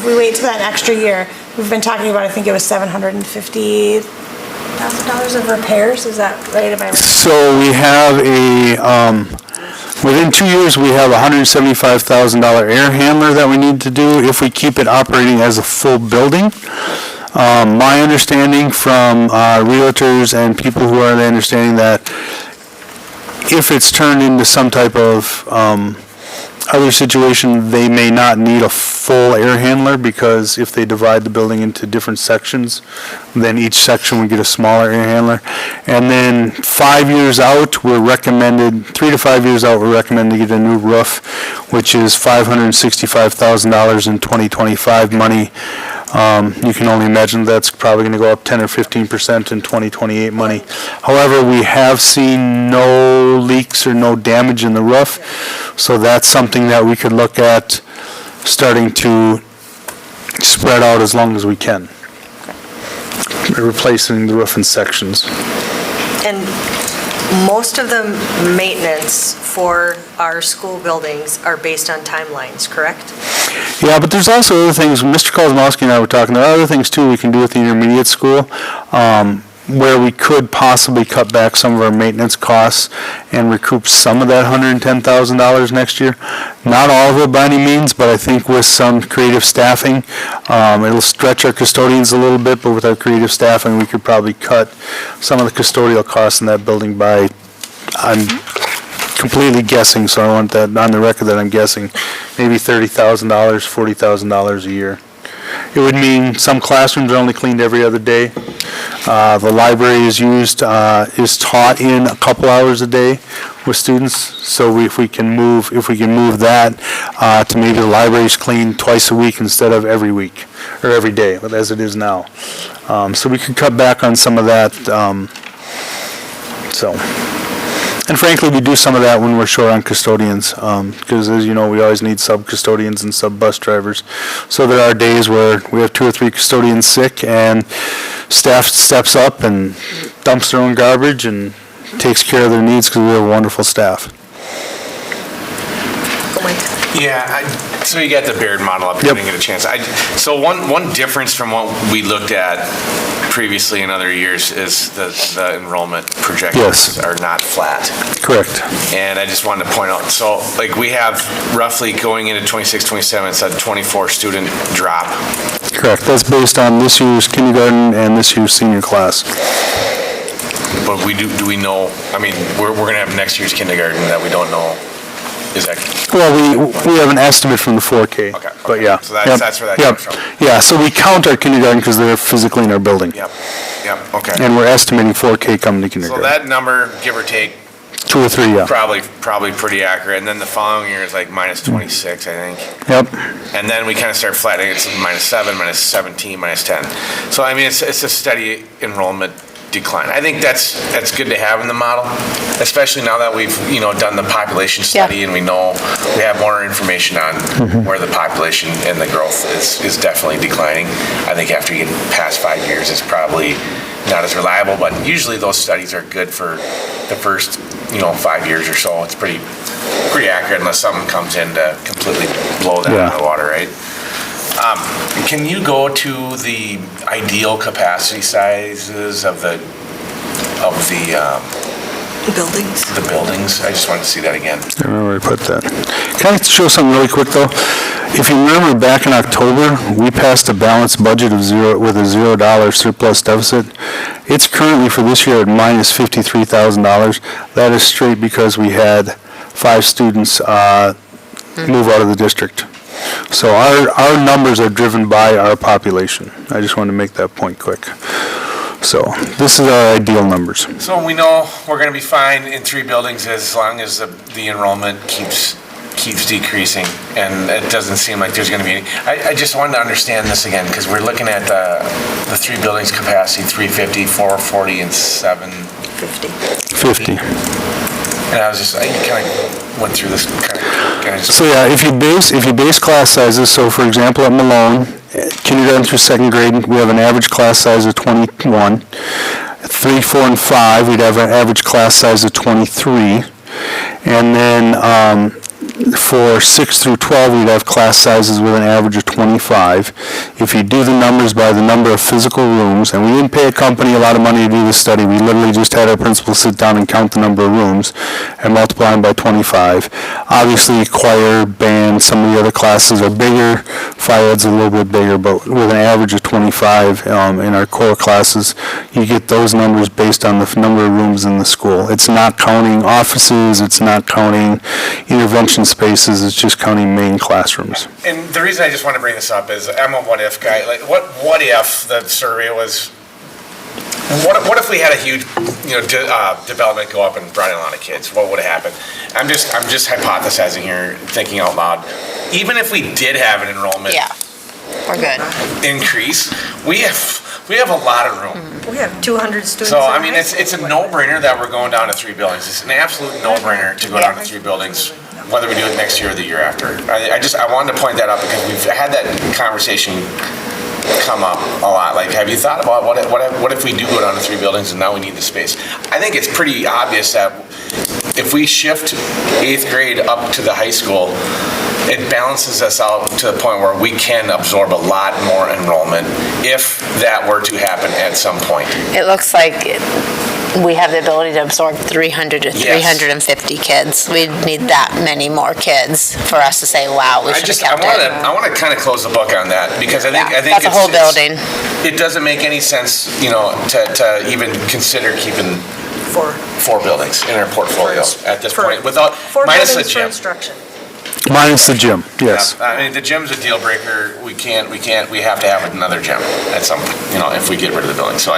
we wait till that extra year, we've been talking about, I think it was $750,000 of repairs, is that right? Am I right? So we have within 2 years, we have a $175,000 air handler that we need to do if we keep it operating as a full building. My understanding from realtors and people who are the understanding that if it's turned into some type of other situation, they may not need a full air handler, because if they divide the building into different sections, then each section would get a smaller air handler. And then 5 years out, 3 to 5 years out, we're recommended to get a new roof, which is $565,000 in 2025 money. You can only imagine that's probably going to go up 10 or 15% in 2028 money. However, we have seen no leaks or no damage in the roof, so that's something that we could look at starting to spread out as long as we can. Replacing the roof in sections. And most of the maintenance for our school buildings are based on timelines, correct? Yeah, but there's also other things. Mr. Kozmowski and I were talking, there are other things too we can do with the intermediate school, where we could possibly cut back some of our maintenance costs and recoup some of that $110,000 next year. Not all of it by any means, but I think with some creative staffing, it'll stretch our custodians a little bit, but with our creative staffing, we could probably cut some of the custodial costs in that building by, I'm completely guessing, so I want that on the record that I'm guessing, maybe $30,000, $40,000 a year. It would mean some classrooms are only cleaned every other day. The library is taught in a couple hours a day with students. So if we can move that to maybe the library's cleaned twice a week instead of every week or every day, as it is now. So we could cut back on some of that. And frankly, we do some of that when we're short on custodians, because as you know, we always need sub-custodians and sub-bus drivers. So there are days where we have 2 or 3 custodians sick, and staff steps up and dumps their own garbage and takes care of their needs, because we have wonderful staff. Yeah, so you got the Baird model up, you didn't get a chance. So one difference from what we looked at previously in other years is the enrollment projections are not flat. Correct. And I just wanted to point out, so like we have roughly going into 26, 27, it's a 24 student drop. Correct. That's based on this year's kindergarten and this year's senior class. But do we know, I mean, we're going to have next year's kindergarten that we don't know. Is that? Well, we have an estimate from the 4K. Okay. But yeah. So that's, Yep. that's where that Yep. comes from. Yeah, so we count our kindergarten because they're physically in our building. Yep, okay. And we're estimating 4K coming to So kindergarten. that number, give or take, 2 or 3, yeah. probably pretty accurate. And then the following year is like minus 26, I think. Yep. And then we kind of start flattening. It's minus 7, minus 17, minus 10. So I mean, it's a steady enrollment decline. I think that's good to have in the model, especially now that we've, done the population study and we know we have more information on where the population and the growth is definitely declining. I think after you get past 5 years, it's probably not as reliable, but usually those studies are good for the first, 5 years or so. It's pretty accurate unless something comes in to completely blow that out of the water, right? Can you go to the ideal capacity sizes of the Buildings. the buildings? I just wanted to see that again. I don't know where I put that. Can I show something really quick, though? If you remember back in October, we passed a balanced budget of with a $0 surplus deficit. It's currently for this year at minus $53,000. That is straight because we had 5 students move out of the district. So our numbers are driven by our population. I just wanted to make that point quick. So this is our ideal numbers. So we know we're going to be fine in 3 buildings as long as the enrollment keeps decreasing, and it doesn't seem like there's going to be any. I just wanted to understand this again, because we're looking at the 3 buildings capacity, 350, 440, and 750. 50. And I was just, you kind of went through this So yeah, if you base class sizes, so for example at Malone, kindergarten through 2nd grade, we have an average class size of 21. 3, 4, and 5, we'd have an average class size of 23. And then for 6 through 12, we'd have class sizes with an average of 25. If you do the numbers by the number of physical rooms, and we didn't pay a company a lot of money to do this study, we literally just had our principal sit down and count the number of rooms and multiply them by 25. Obviously, choir, band, some of the other classes are bigger, fire ed's a little bit bigger, but with an average of 25 in our core classes, you get those numbers based on the number of rooms in the school. It's not counting offices, it's not counting intervention spaces, it's just counting main classrooms. And the reason I just want to bring this up is I'm a what if guy. Like, what if the survey was? What if we had a huge, development go up and brought in a lot of kids? What would have happened? I'm just hypothesizing here, thinking out loud. Even if we did have an enrollment, we're good. Increase, we have a lot of room. We have 200 students. So, in I mean, high it's a school. no-brainer that we're going down to 3 buildings. It's an absolute no-brainer to go down to 3 buildings, whether we do it next year or the year after. I wanted to point that out because we've had that conversation come up a lot. Like, have you thought about what if we do go down to 3 buildings and now we need the space? I think it's pretty obvious that if we shift 8th grade up to the high school, it balances us out to the point where we can absorb a lot more enrollment if that were to happen at some point. It looks like we have the ability to absorb 300 to 350 kids. We need that many more kids for us to say, wow, we should have kept it. I want to kind of close the book on that because I think that's a whole building. It doesn't make any sense, to even consider keeping 4 buildings in our portfolio at this point without 4 minus the buildings for gym. instruction. Minus the gym, yes. Yeah, I mean, the gym's a deal breaker. We have to have another gym at some, if we get rid of the building. So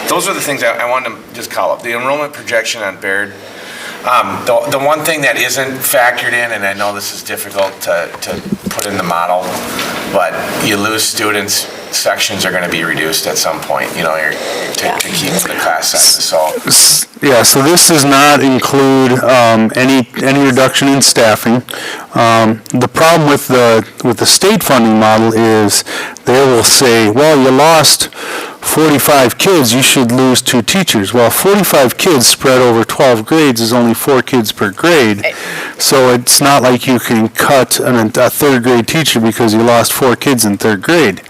those are the things I wanted to just call up. The enrollment projection on Baird. The one thing that isn't factored in, and I know this is difficult to put in the model, but you lose students, sections are going to be reduced at some point, to keep the class sizes. So Yeah, so this does not include any reduction in staffing. The problem with the state funding model is they will say, well, you lost 45 kids, you should lose 2 teachers. Well, 45 kids spread over 12 grades is only 4 kids per grade. So it's not like you can cut a 3rd grade teacher because you lost 4 kids in 3rd grade.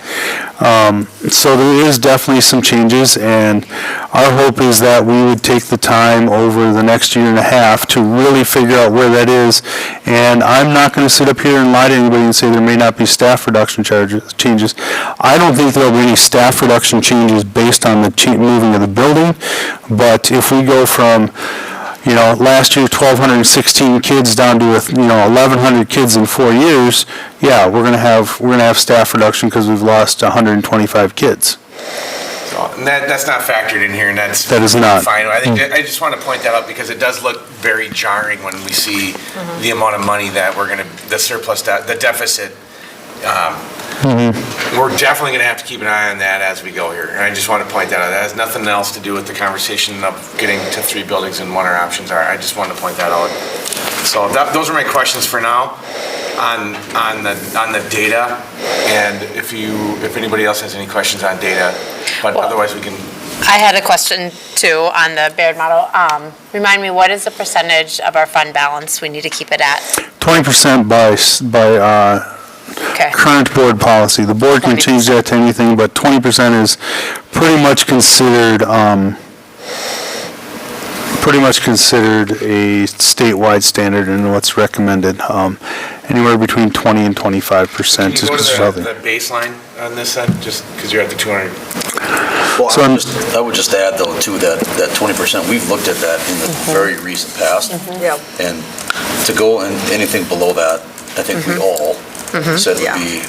So there is definitely some changes, and our hope is that we would take the time over the next year and a half to really figure out where that is. And I'm not going to sit up here and lie to anybody and say there may not be staff reduction changes. I don't think there will be any staff reduction changes based on the moving of the building, but if we go from last year 1,216 kids down to 1,100 kids in 4 years, yeah, we're gonna have staff reduction because we've lost 125 kids. And that's not factored in here, and that is not. fine. I just want to point that out because it does look very jarring when we see the amount of money that the surplus, the deficit. We're definitely going to have to keep an eye on that as we go here. And I just want to point that out. That has nothing else to do with the conversation of getting to 3 buildings and what our options are. I just wanted to point that out. So those are my questions for now on the data. And if anybody else has any questions on data, but otherwise we can. I had a question too on the Baird model. Remind me, what is the percentage of our fund balance we need to keep it at? 20% by Okay. current board policy. The board can change that to anything, but 20% is pretty much considered a statewide standard and what's recommended. Anywhere between 20 and 25% Can you go is to healthy. the baseline on this end, just because you're at the 200? Well, So I would just add though, too, that 20%, we've looked at that in the very recent past. Yep. And to go in anything below that, I think we all said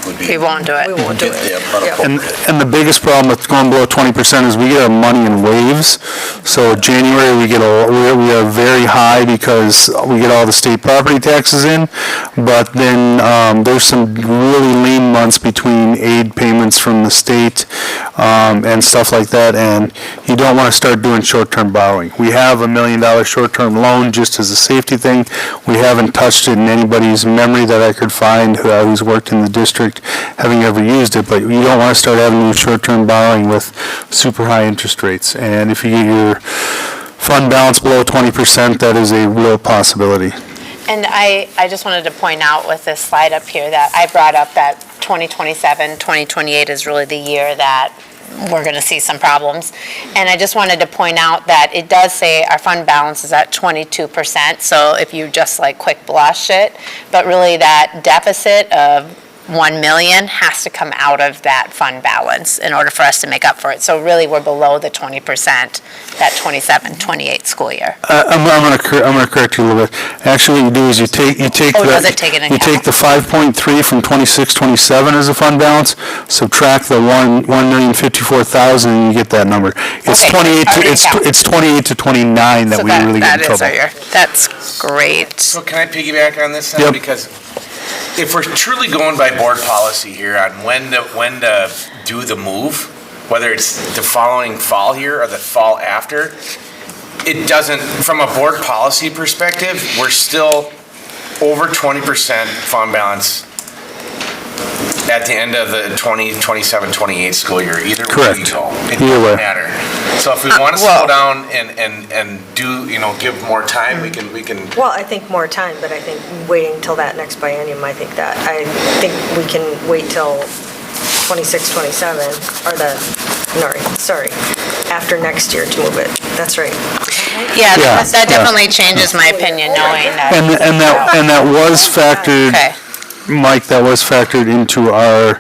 would be. We won't do it. We won't do it. Yeah, unappropriate. And the biggest problem with going below 20% is we get our money in waves. So January, we are very high because we get all the state property taxes in, but then there's some really lean months between aid payments from the state and stuff like that, and you don't want to start doing short-term borrowing. We have $1 million short-term loan just as a safety thing. We haven't touched it in anybody's memory that I could find who's worked in the district having ever used it, but you don't want to start having new short-term borrowing with super high interest rates. And if you get your fund balance below 20%, that is a real possibility. And I just wanted to point out with this slide up here that I brought up that 2027, 2028 is really the year that we're going to see some problems. And I just wanted to point out that it does say our fund balance is at 22%. So if you just like quick blush it, but really that deficit of 1 million has to come out of that fund balance in order for us to make up for it. So really we're below the 20% that 27-28 school year. I'm going to correct you a little bit. Actually, what you do is you take does it take it in you take the 5.3 from 26-27 as a fund balance, subtract the 1,054,000, and you get that number. It's Okay, 28 to 29 that So we really get in trouble. that's great. So can I piggyback on this then? Yep. Because if we're truly going by board policy here on when to do the move, whether it's the following fall here or the fall after, it doesn't, from a board policy perspective, we're still over 20% fund balance at the end of the 27-28 school year, either way Correct. you go. It Either way. doesn't matter. So if we want to slow down and do, give more time, we can. Well, I think more time, but I think waiting till that next biennium, I think we can wait till 26, 27, or after next year to move it. That's right. Yeah, Yeah, that definitely changes my opinion knowing that. And that was factored. Okay. Mike, that was factored into our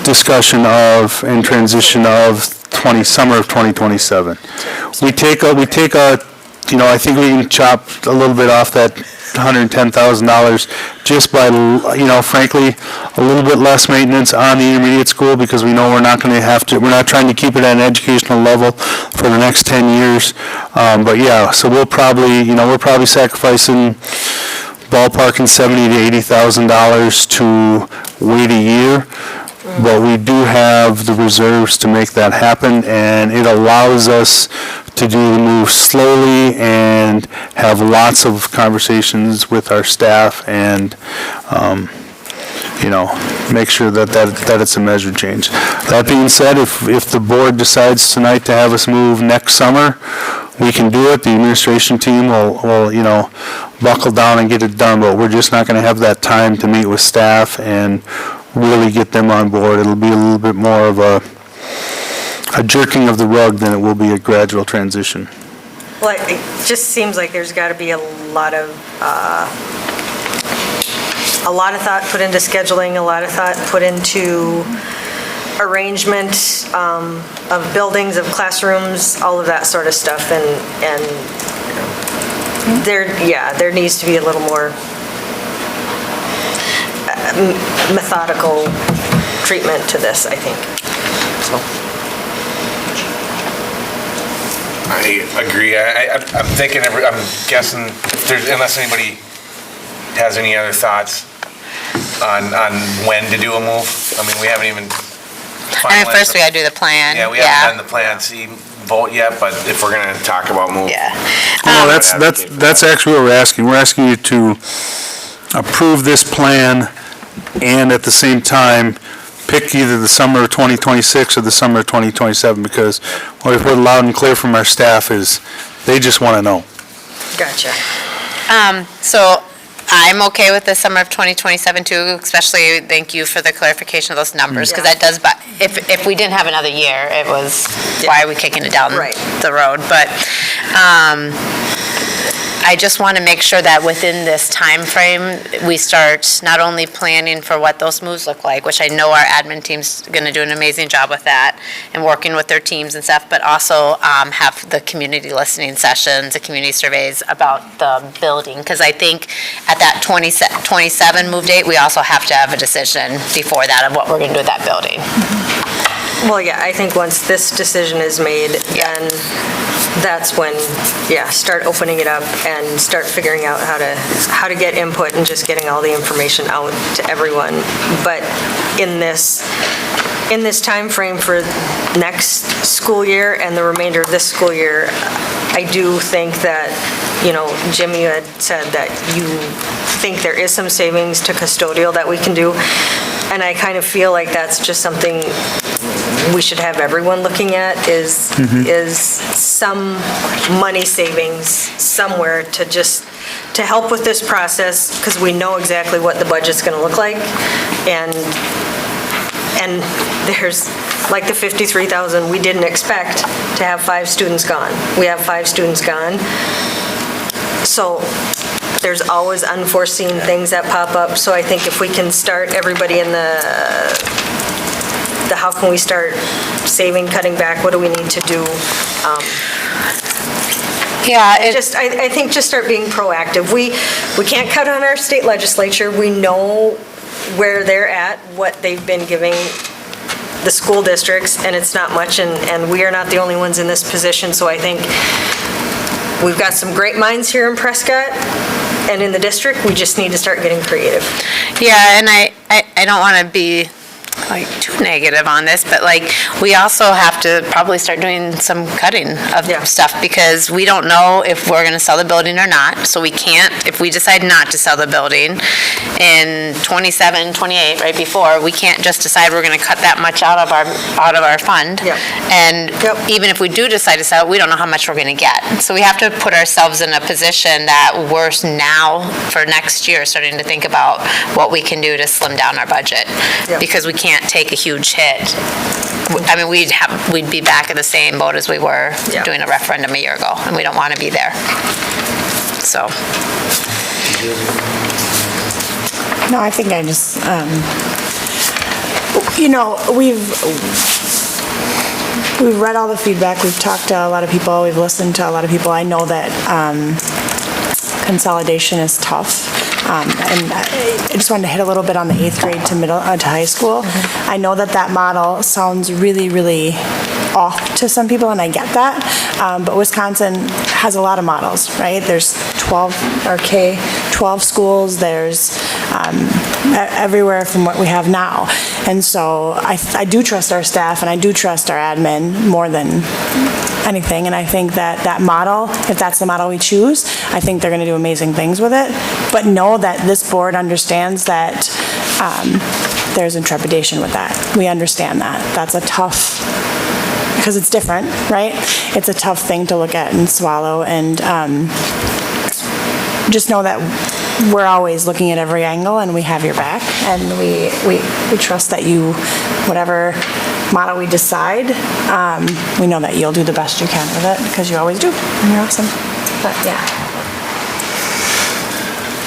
discussion of and transition of summer of 2027. We take a, I think we can chop a little bit off that $110,000 just by, frankly, a little bit less maintenance on the intermediate school because we know we're not trying to keep it at an educational level for the next 10 years. But yeah, so we're probably sacrificing ballparking $70,000 to $80,000 to wait a year, but we do have the reserves to make that happen, and it allows us to do the move slowly and have lots of conversations with our staff and make sure that it's a measured change. That being said, if the board decides tonight to have us move next summer, we can do it. The administration team will buckle down and get it done, but we're just not going to have that time to meet with staff and really get them on board. It'll be a little bit more of a jerking of the rug than it will be a gradual transition. Well, it just seems like there's got to be a lot of thought put into scheduling, a lot of thought put into arrangement of buildings, of classrooms, all of that sort of stuff, and there needs to be a little more methodical treatment to this, I think. I agree. I'm thinking, I'm guessing, if there's, unless anybody has any other thoughts on when to do a move. I mean, we haven't even I mean, finalized first we gotta do the plan. Yeah, we haven't done the plan C vote yet, but if we're gonna talk about move. Yeah. No, that's actually what we're asking. We're asking you to approve this plan and at the same time, pick either the summer of 2026 or the summer of 2027, because what we've heard loud and clear from our staff is they just want to know. Gotcha. So I'm okay with the summer of 2027 too, especially thank you for the clarification of those numbers, because that does, if we didn't have another year, it was, why are we kicking it down the road? But I just want to make sure that within this time frame, we start not only planning for what those moves look like, which I know our admin team's going to do an amazing job with that, and working with their teams and stuff, but also have the community listening sessions, the community surveys about the building, because I think at that 27 move date, we also have to have a decision before that of what we're going to do with that building. Well, yeah, I think once this decision is made, then that's when, start opening it up and start figuring out how to get input and just getting all the information out to everyone. But in this time frame for next school year and the remainder of this school year, I do think that, Jim, you had said that you think there is some savings to custodial that we can do. And I kind of feel like that's just something we should have everyone looking at is some money savings somewhere to help with this process, because we know exactly what the budget's going to look like. And there's, like the 53,000, we didn't expect to have 5 students gone. We have 5 students gone. So there's always unforeseen things that pop up. So I think if we can start everybody in the how can we start saving, cutting back, what do we need to do? I think just start being proactive. We can't cut on our state legislature. We know where they're at, what they've been giving the school districts, and it's not much, and we are not the only ones in this position, so I think we've got some great minds here in Prescott and in the district. We just need to start getting creative. Yeah, and I don't want to be too negative on this, but we also have to probably start doing some cutting of stuff, because we don't know if we're going to sell the building or not. So we can't, if we decide not to sell the building in 27, 28, right before, we can't just decide we're going to cut that much out of our fund. And even if we do decide to sell it, we don't know how much we're going to get. So we have to put ourselves in a position that we're now for next year starting to think about what we can do to slim down our budget, because we can't take a huge hit. I mean, we'd be back in the same boat as we were doing a referendum a year ago, and we don't want to be there. So. No, I think I just, we've read all the feedback, we've talked to a lot of people, we've listened to a lot of people. I know that consolidation is tough. And I just wanted to hit a little bit on the 8th grade to high school. I know that model sounds really, really off to some people, and I get that. But Wisconsin has a lot of models, right? There's 12 schools. There's everywhere from what we have now. And so I do trust our staff, and I do trust our admin more than anything. And I think that model, if that's the model we choose, I think they're going to do amazing things with it. But know that this board understands that there's trepidation with that. We understand that. That's a tough, because it's different, right? It's a tough thing to look at and swallow. And just know that we're always looking at every angle, and we have your back. And we trust that you, whatever model we decide, we know that you'll do the best you can with it, because you always do, and you're awesome. But yeah.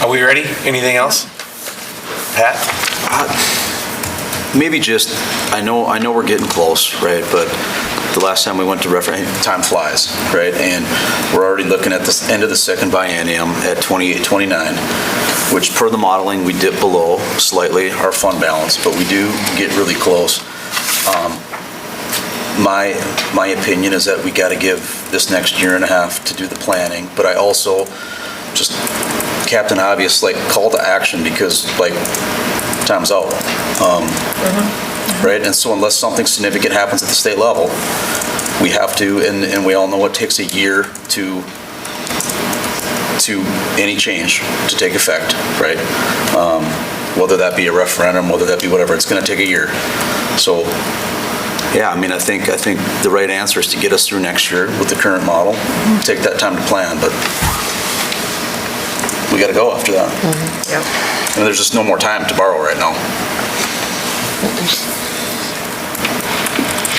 Are we ready? Anything else? Pat? Maybe just, I know we're getting close, right? But the last time we went to time flies, right? And we're already looking at the end of the second biennium at 28, 29, which per the modeling, we dip below slightly our fund balance, but we do get really close. My opinion is that we got to give this next year and a half to do the planning, but I also just, Captain Obvious, like, call to action, because, like, time's out. Right? And so unless something significant happens at the state level, we have to, and we all know it takes a year to any change to take effect, right? Whether that be a referendum, whether that be whatever, it's going to take a year. So, yeah, I mean, I think the right answer is to get us through next year with the current model, take that time to plan, but we got to go after that. Yep. And there's just no more time to borrow right now.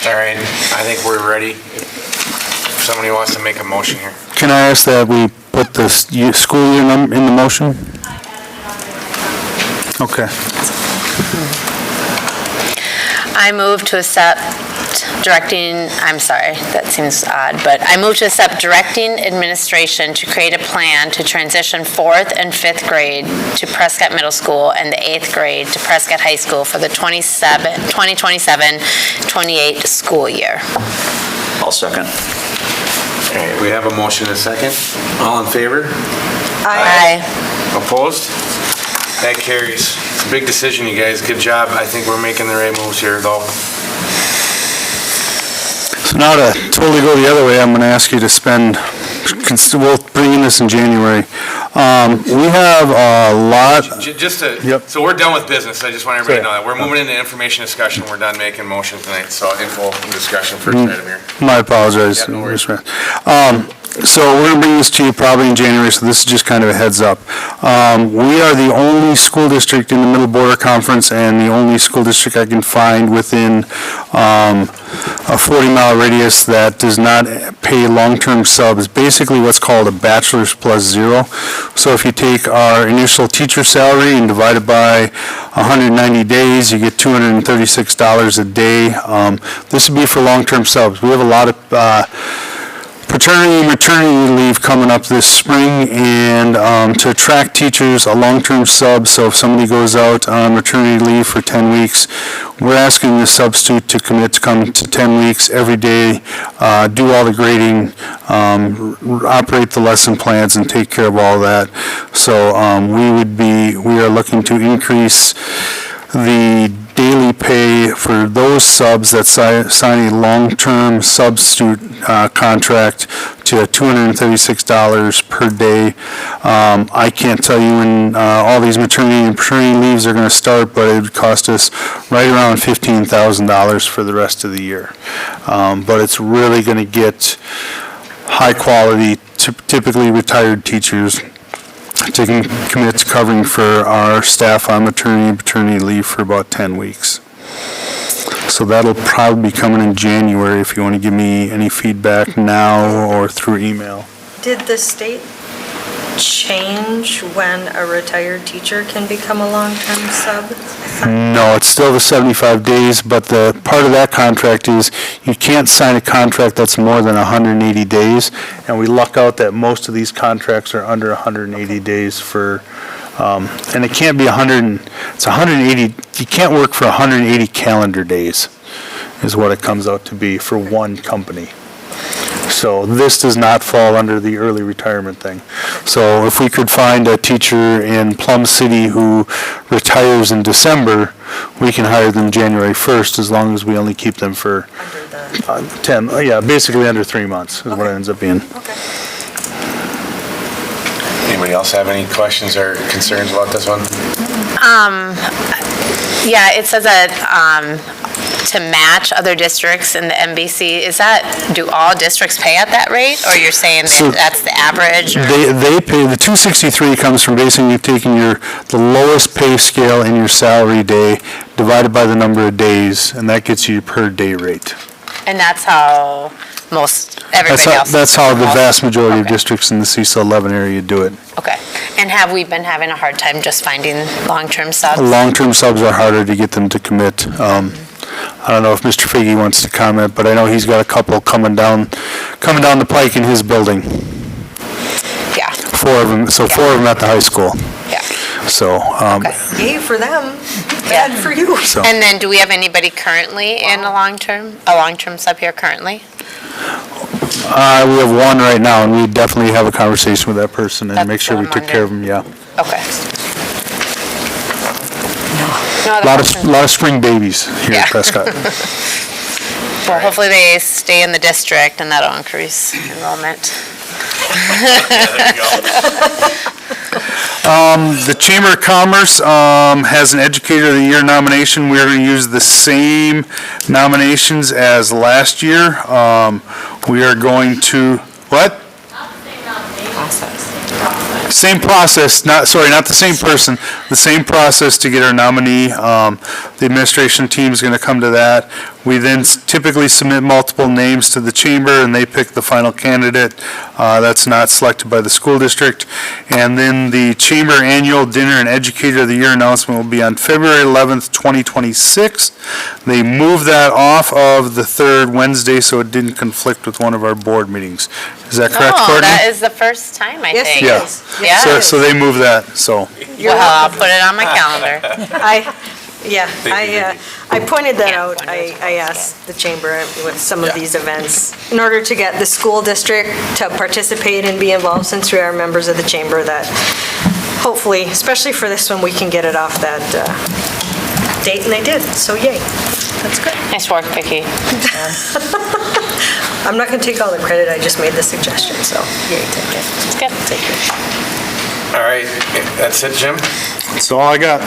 All right, I think we're ready. If somebody wants to make a motion here. Can I ask that we put the school year in the motion? Okay. I move to accept I'm sorry, that seems odd, but I move to accept directing administration to create a plan to transition 4th and 5th grade to Prescott Middle School and the 8th grade to Prescott High School for the 2027-28 school year. I'll second. All right, we have a motion and a second. All in favor? Aye. Opposed? That carries. It's a big decision, you guys. Good job. I think we're making the right moves here, though. So now to totally go the other way, I'm going to ask you to spend, we'll bring in this in January. We have a lot. Just to, Yep. So we're done with business. I just want everybody to know that. We're moving into information discussion. We're done making motions tonight. So info and discussion first item here. I apologize. Yeah, no worries. So we're going to bring this to you probably in January, so this is just kind of a heads up. We are the only school district in the Middle Border Conference and the only school district I can find within a 40-mile radius that does not pay long-term subs, basically what's called a bachelor's plus zero. So if you take our initial teacher salary and divide it by 190 days, you get $236 a day. This would be for long-term subs. We have a lot of paternity and maternity leave coming up this spring, and to attract teachers, a long-term sub, so if somebody goes out on maternity leave for 10 weeks, we're asking the substitute to commit to come to 10 weeks every day, do all the grading, operate the lesson plans, and take care of all that. So we are looking to increase the daily pay for those subs that sign a long-term substitute contract to $236 per day. I can't tell you when all these maternity and paternity leaves are going to start, but it would cost us right around $15,000 for the rest of the year. But it's really going to get high-quality, typically retired teachers to commit to covering for our staff on maternity and paternity leave for about 10 weeks. So that'll probably be coming in January if you want to give me any feedback now or through email. Did the state change when a retired teacher can become a long-term sub? No, it's still the 75 days, but the part of that contract is you can't sign a contract that's more than 180 days, and we luck out that most of these contracts are under 180 days for, and it can't be it's 180, you can't work for 180 calendar days is what it comes out to be for one company. So this does not fall under the early retirement thing. So if we could find a teacher in Plum City who retires in December, we can hire them January 1st as long as we only keep them for 10, basically under 3 months is what it ends up being. Okay. Anybody else have any questions or concerns about this one? Yeah, it says that to match other districts in the MBC. Do all districts pay at that rate, or you're saying that that's the average? Or? They pay, the 263 comes from basically taking the lowest pay scale in your salary day divided by the number of days, and that gets you your per day rate. And that's how everybody else. That's how the vast majority of districts in the CISA 11 area do it. Okay. And have we been having a hard time just finding long-term subs? Long-term subs are harder to get them to commit. I don't know if Mr. Figgy wants to comment, but I know he's got a couple coming down the pike in his building. Yeah, 4 of them, so 4 of them at the high school. yeah. So, Yay for them, bad for you. so. And then do we have anybody currently in a long-term sub here currently? We have one right now, and we definitely have a conversation with that person and That's make sure we on took care of them, yeah. Okay. No other Lot questions? of spring babies here Yeah. at Prescott. Well, hopefully they stay in the district and that'll increase enrollment. The Chamber of Commerce has an Educator of the Year nomination. We're going to use the same nominations as last year. We are going to, what? Same process, not the same person, the same process to get our nominee. The administration team's going to come to that. We then typically submit multiple names to the chamber, and they pick the final candidate. That's not selected by the school district. And then the chamber annual dinner and Educator of the Year announcement will be on February 11th, 2026. They moved that off of the third Wednesday, so it didn't conflict with one of our board meetings. Is that correct, Oh, Courtney? that is the first time, I Yes, think. it Yeah. is. Yeah. So they moved that, so. You're Well, I'll welcome. put it on my calendar. I pointed that Yeah, out. wonderful. I asked the chamber with some of Yeah. these events, in order to get the school district to participate and be involved, since we are members of the chamber, that hopefully, especially for this one, we can get it off that date, and they did, so yay. That's good. Nice work, Vicki. I'm not gonna take all the credit, I just made the suggestion, so yay, take it. It's good. All right, that's it, Jim? That's all I got.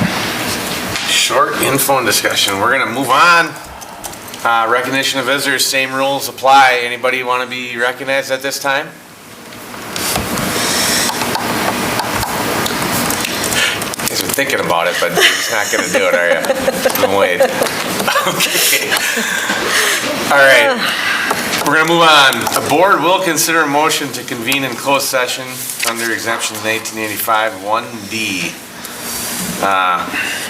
Short info and discussion. We're gonna move on. Recognition of visitors, same rules apply. Anybody want to be recognized at this time? You guys are thinking about it, but he's not gonna do it, are you? Wait. Okay. All right. We're gonna move on. The board will consider a motion to convene in closed session under exemption 1985 1D.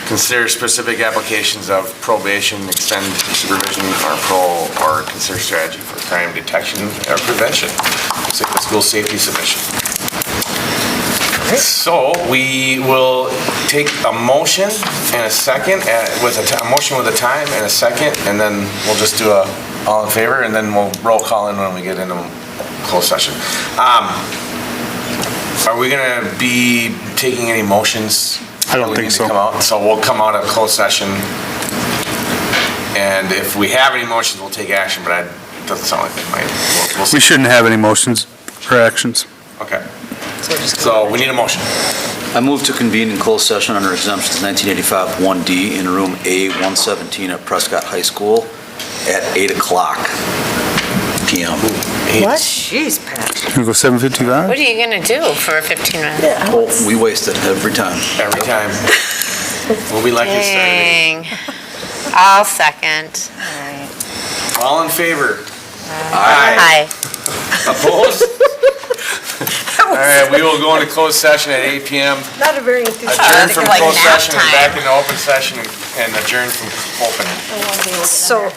Consider specific applications of probation, extend supervision, or parole, or consider strategy for crime detection or prevention. It's like the school safety submission. So we will take a motion and a second, with a motion with a time and a second, and then we'll just do a all in favor, and then we'll roll call in when we get into closed session. Are we gonna be taking any motions? I don't We think need to so. come out? So we'll come out of closed session, and if we have any motions, we'll take action, but it doesn't sound like we might. We'll see. We shouldn't have any motions or actions. Okay. So we need a motion. I move to convene in closed session under exemptions 1985 1D in room A117 at Prescott High School at 8 o'clock PM. What? Jeez, Pat. Can we go 7:55? What are you gonna do for 15 minutes? Oh, we waste it every time. Every time. We'll be lucky to start. Dang. I'll second. All in favor? Aye. Opposed? All right, we will go into closed session at 8 PM. Not a very enthusiastic. Adjourn from like closed nap session and time. back into open session and adjourn from open. So